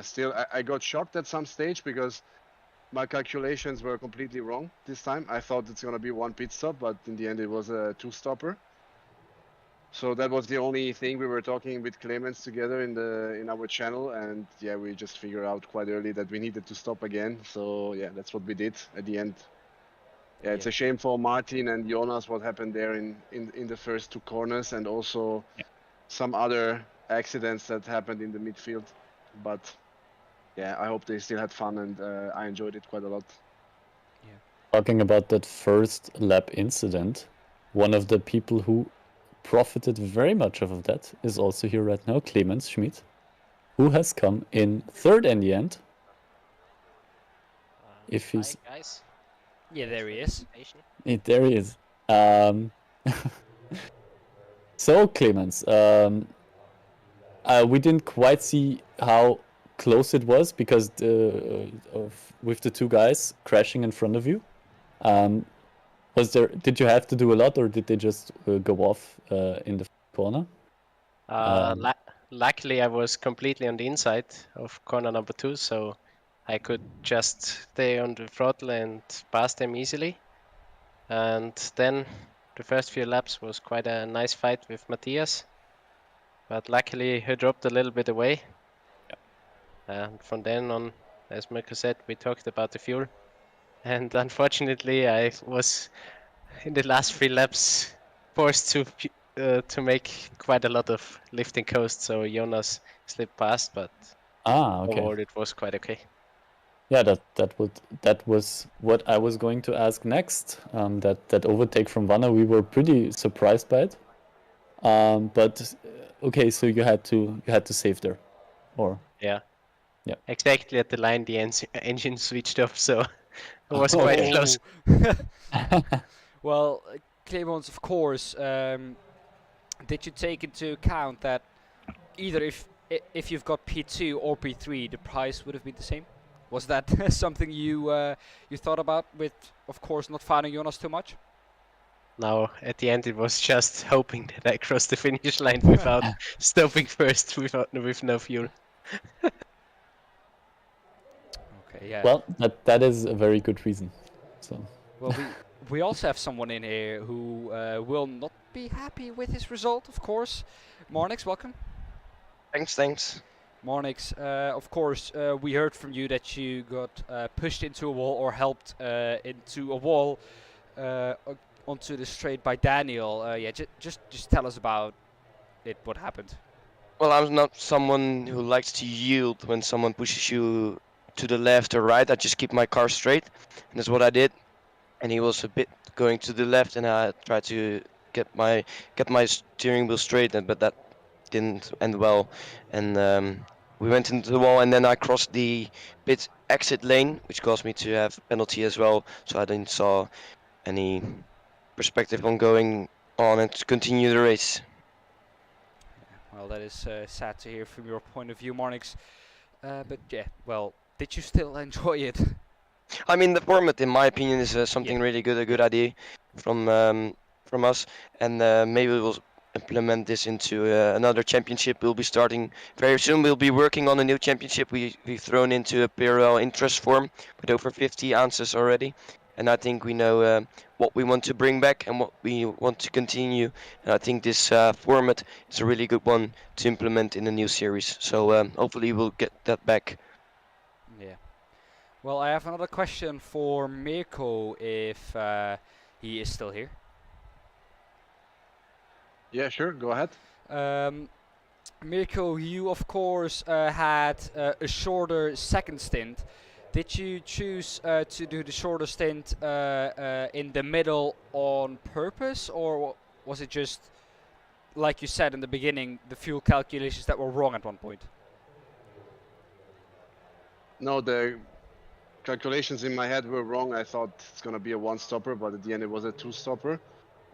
still, I got shocked at some stage because my calculations were completely wrong this time. I thought it's gonna be 1 pit stop, but in the end it was a 2-stopper. So that was the only thing. We were talking with Clemens together in our channel, and yeah, we just figured out quite early that we needed to stop again. So yeah, that's what we did at the end. Yeah, it's a shame for Martin and Jonas what happened there in the first 2 corners, and also some other accidents that happened in the midfield. But yeah, I hope they still had fun, and I enjoyed it quite a lot. Talking about that first lap incident, one of the people who profited very much of that is also here right now, Clemens Schmidt, who has come in 3rd in the end. If he's Hi guys. Yeah, there he is. there he is. So Clemens, we didn't quite see how close it was because with the 2 guys crashing in front of you. Did you have to do a lot, or did they just go off in the corner? Luckily, I was completely on the inside of corner number 2, so I could just stay on the throttle and pass them easily. And then the first few laps was quite a nice fight with Matthias, but luckily he dropped a little bit away, And from then on, as Mirko said, we talked about the fuel. And unfortunately, I was in the last 3 laps forced to make quite a lot of lifting coast. So Jonas slipped past, but Ah, okay. overall it was quite okay. Yeah, that was what I was going to ask next. That overtake from Vanna, we were pretty surprised by it. But okay, so you had to save there, or Yeah. Yeah. Exactly at the line, the engine switched off, so it was quite Okay. close. Well, Clemens, of course, did you take into account that either if you've got P2 or P3, the price would have been the same? Was that something you thought about with, of course, not finding Jonas too much? Now, at the end, it was just hoping that I crossed the finish line without stopping first with no fuel. Okay, yeah. Well, that is a very good reason. So Well, we also have someone in here who will not be happy with his result, of course. Marnix, welcome. Thanks. Marnix, of course, we heard from you that you got pushed into a wall or helped into a wall onto the straight by Daniel. Yeah, just tell us about it. What happened? Well, I'm not someone who likes to yield when someone pushes you to the left or right. I just keep my car straight, and that's what I did. And he was a bit going to the left, and I tried to get my steering wheel straight, but that didn't end well. And we went into the wall, and then I crossed the pit exit lane, which caused me to have penalty as well. So I didn't saw any perspective on going on and to continue the race. Well, that is sad to hear from your point of view, Marnix. But yeah, well, did you still enjoy it? I mean, the format, in my opinion, is something really good, a good idea from us, and maybe we'll implement this into another championship. We'll be starting very soon. We'll be working on a new championship. We've thrown into a PRL interest form with over 50 answers already, and I think we know what we want to bring back and what we want to continue. And I think this format is a really good one to implement in a new series. So hopefully we'll get that back. Yeah. Well, I have another question for Mirko if he is still here. Yeah, sure. Go ahead. Mirko, you of course had a shorter second stint. Did you choose to do the shorter stint in the middle on purpose, or was it just, like you said in the beginning, the fuel calculations that were wrong at one point? No, the calculations in my head were wrong. I thought it's gonna be a one-stopper, but at the end it was a two-stopper.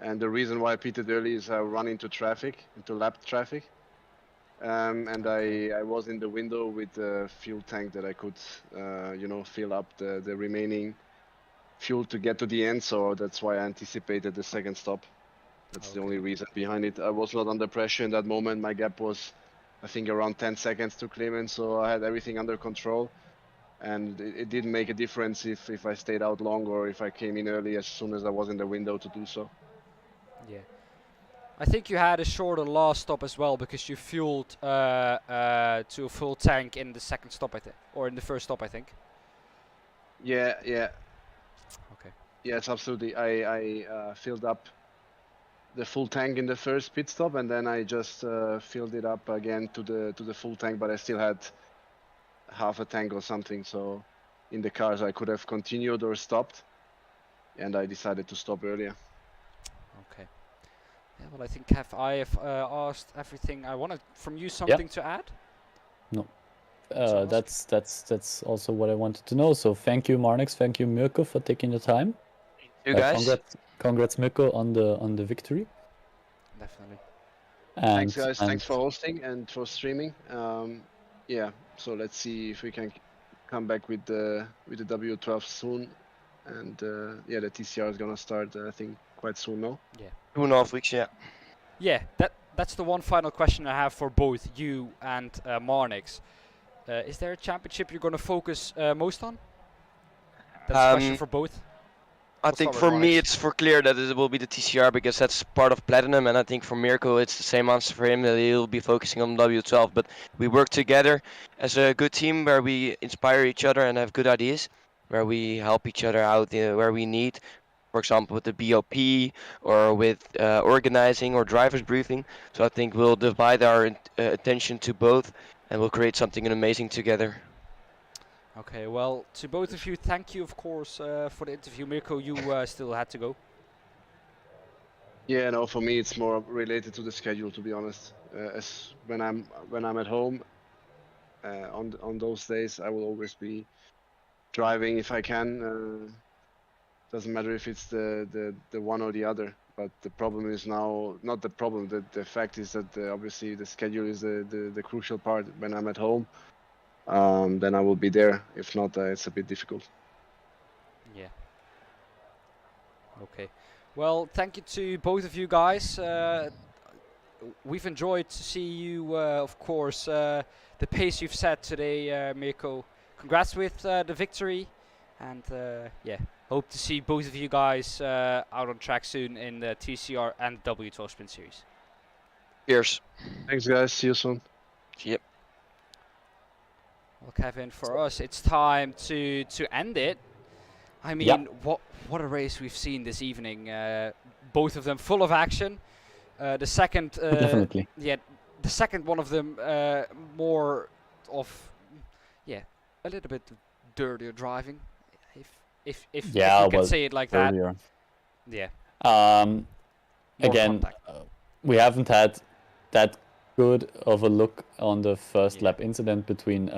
And the reason why I pitted early is I run into traffic, into lap traffic. And I was in the window with the fuel tank that I could, fill up the remaining fuel to get to the end. So that's why I anticipated the second stop. That's the only reason behind it. I was not under pressure in that moment. My gap was, I think, around 10 seconds to Clemens, so I had everything under control. And it didn't make a difference if I stayed out long or if I came in early as soon as I was in the window to do so. Yeah. I think you had a shorter last stop as well because you fueled to a full tank in the second stop, I think, or in the first stop, I think. Yeah. Okay. Yes, absolutely. I filled up the full tank in the first pit stop, and then I just filled it up again to the full tank, but I still had half a tank or something. So in the cars, I could have continued or stopped, and I decided to stop earlier. Okay. Yeah, well, I think I have asked everything I wanted from you. Something to add? No. That's also what I wanted to know. So thank you, Marnix. Thank you, Mirko, for taking the time. You guys. Congrats, Mirko, on the victory. Definitely. And, Thanks, guys. Thanks for hosting and for streaming. Yeah. So let's see if we can come back with the W12 soon. And yeah, the TCR is gonna start, I think, quite soon now. Yeah. 2.5 weeks, yeah. Yeah. That's the one final question I have for both you and Marnix. Is there a championship you're going to focus most on? That's a question for both. I think for me it's for clear that it will be the TCR because that's part of Platinum, and I think for Mirko it's the same answer for him, that he'll be focusing on W12. But we work together as a good team where we inspire each other and have good ideas, where we help each other out where we need. For example, with the BOP or with organizing or drivers briefing. So I think we'll divide our attention to both, and we'll create something amazing together. Okay, well, to both of you, thank you, of course, for the interview. Mirko, you still had to go. Yeah, no, for me it's more related to the schedule, to be honest. As when I'm at home, on those days I will always be driving if I can. Doesn't matter if it's the one or the other. But the problem is now not the problem. The fact is that obviously the schedule is the crucial part. When I'm at home, then I will be there. If not, it's a bit difficult. Yeah. Okay. Well, thank you to both of you guys. We've enjoyed to see you, of course, the pace you've set today, Mirko. Congrats with the victory, and yeah, hope to see both of you guys out on track soon in the TCR and W12 Sprint Series. Cheers. Thanks, guys. See you soon. Yep. Well, Kevin, for us, it's time to end it. I mean, what a race we've seen this evening. Both of them full of action. The second, Definitely. yeah, the second one of them more of, yeah, a little bit dirtier driving, if you can say it like earlier. that. Yeah. Again, we haven't had that good of a look on the first lap incident between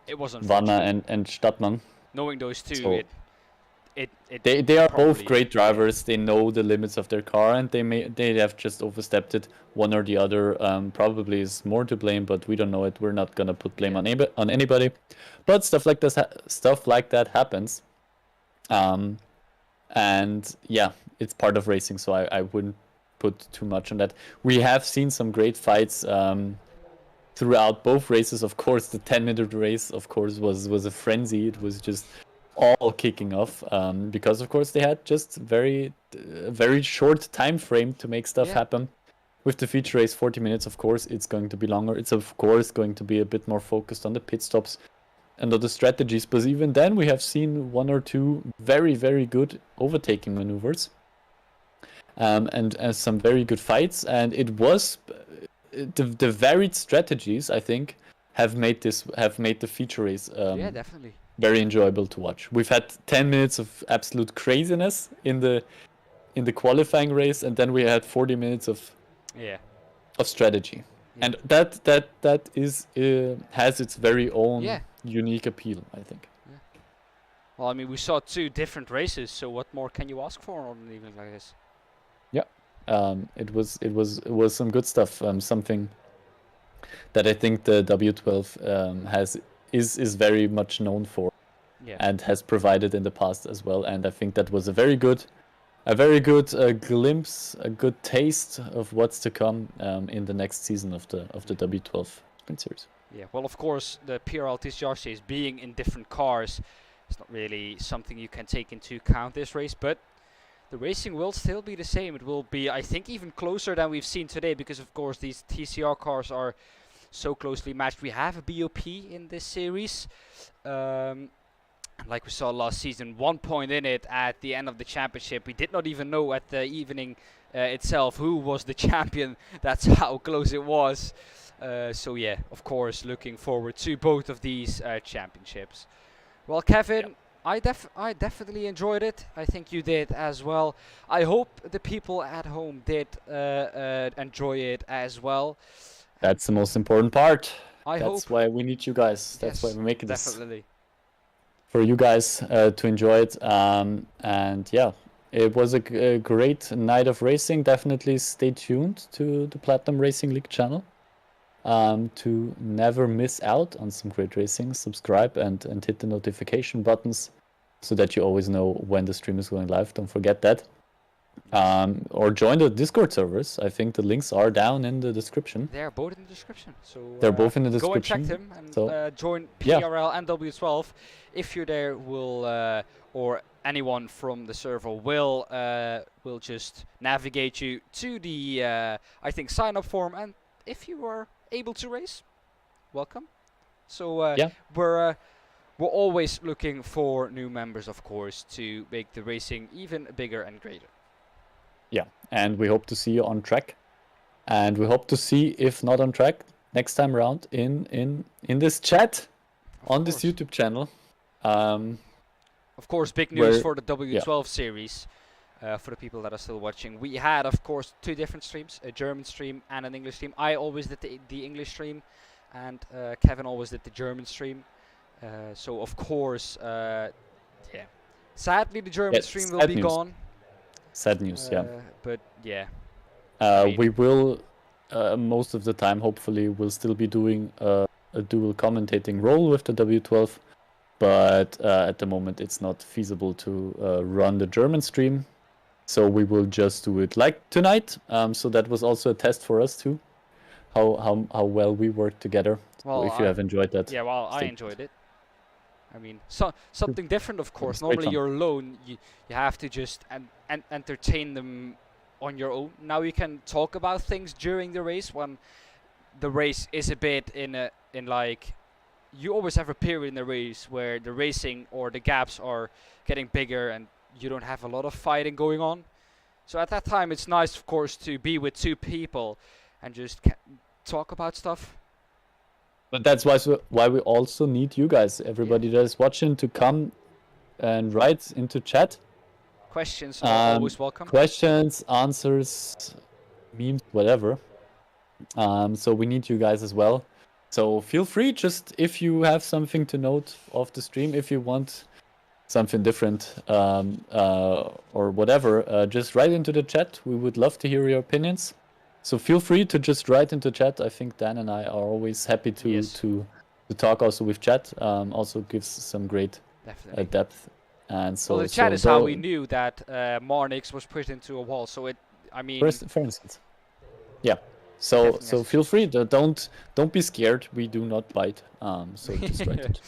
it was Vanna and Stadtmann. Knowing those two, So they are both great drivers. They know the limits of their car, and they have just overstepped it. One or the other probably is more to blame, but we don't know it. We're not gonna put blame on anybody. But stuff like that happens. And yeah, it's part of racing, so I wouldn't put too much on that. We have seen some great fights throughout both races. Of course, the 10-minute race, of course, was a frenzy. It was just all kicking off because, of course, they had just very short time frame to make stuff happen. With the feature race, 40 minutes, of course, it's going to be longer. It's, of course, going to be a bit more focused on the pit stops and other strategies. But even then, we have seen one or two very, very good overtaking maneuvers. And some very good fights, and it was the varied strategies, I think, have made the feature race yeah, definitely very enjoyable to watch. We've had 10 minutes of absolute craziness in the qualifying race, and then we had 40 minutes of strategy, and that is has its very own unique appeal, I think. Well, I mean, we saw two different races, so what more can you ask for on an evening like this? It was some good stuff. Something that I think the W12 is very much known for, and has provided in the past as well. And I think that was a very good glimpse, a good taste of what's to come in the next season of the W12 Sprint Series. Yeah, well, of course, the PRL TCR series being in different cars, it's not really something you can take into account this race, but the racing will still be the same. It will be, I think, even closer than we've seen today, because of course these TCR cars are so closely matched. We have a BOP in this series. Like we saw last season, 1 point in it at the end of the championship. We did not even know at the evening itself who was the champion. That's how close it was. So yeah, of course, looking forward to both of these championships. Well, Kevin, I definitely enjoyed it. I think you did as well. I hope the people at home did enjoy it as well. That's the most important part. That's hope. Why we need you guys. That's why we're making this. Definitely. For you guys to enjoy it. And yeah, it was a great night of racing. Definitely stay tuned to the Platinum Racing League channel to never miss out on some great racing. Subscribe and hit the notification buttons so that you always know when the stream is going live. Don't forget that. Or join the Discord servers. I think the links are down in the description. They're both in the description. So they're both in the description. Go and check them and join PRL and W12. If you're there, we'll or anyone from the server will just navigate you to the I think sign up form, and if you are able to race, welcome. So Yeah. we're always looking for new members, of course, to make the racing even bigger and greater. Yeah, and we hope to see you on track, and we hope to see, if not on track, next time around in this chat on this YouTube channel. Of course, big news where- for the W12 series. For the people that are still watching, we had, of course, 2 different streams, a German stream and an English stream. I always did the English stream, and Kevin always did the German stream. So, of course, yeah. Sadly, the German stream will sad be news. gone. Sad news, yeah. But, yeah. We will, most of the time, hopefully, we'll still be doing a dual commentating role with the W12. But at the moment, it's not feasible to run the German stream. So we will just do it like tonight. So that was also a test for us too, how well we work together. Well, so if you have enjoyed that, yeah, well, I stay enjoyed it. I mean, something different, of course. It's great Normally fun. you're alone. You have to just entertain them on your own. Now you can talk about things during the race when the race is a bit in like, you always have a period in the race where the racing or the gaps are getting bigger and you don't have a lot of fighting going on. So at that time, it's nice, of course, to be with 2 people and just talk about stuff. but that's why we also need you guys, everybody that is watching, to come and write into chat. Questions are always welcome. Questions, answers, memes, whatever. So we need you guys as well. So feel free, just if you have something to note of the stream, if you want something different or whatever, just write into the chat. We would love to hear your opinions. So feel free to just write into chat. I think Dan and I are always happy to Yes. to talk also with chat. Also gives some great Definitely. depth. And so Well, the chat is how we though- knew that Marnix was pushed into a wall. So it, I mean, for instance. Yeah. So Definitely. feel free. Don't be scared. We do not bite. So just write it.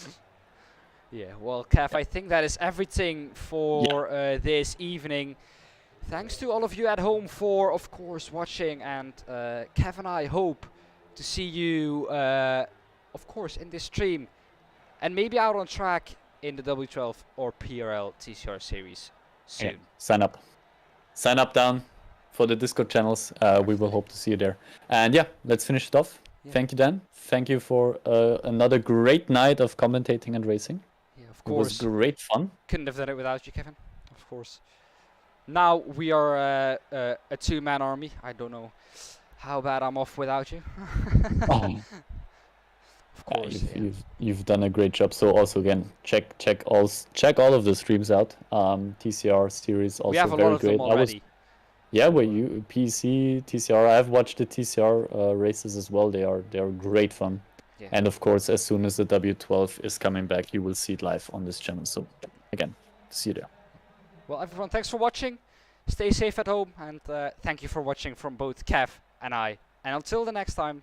yeah. Well, Kev, I think that is everything for this evening. Thanks to all of you at home for, of course, watching. And Kev and I hope to see you, of course, in this stream, and maybe out on track in the W12 or PRL TCR series soon. Yeah. Sign up down for the Discord channels. We will hope to see you there. And yeah, let's finish it off. Yeah. Thank you, Dan. Thank you for another great night of commentating and racing. Yeah, of It was course. great fun. Couldn't have done it without you, Kevin. Of course. Now we are a 2-man army. I don't know how bad I'm off without you. Oh. Of course. yeah. You've done a great job. So also again, check all of the streams out. TCR series also We have a very lot of great. them already. Yeah, well, you PC TCR. I've watched the TCR races as well. They are great fun. Yeah. And of course, as soon as the W12 is coming back, you will see it live on this channel. So again, see you there. Well, everyone, thanks for watching. Stay safe at home, and thank you for watching from both Kev and I. And until the next time.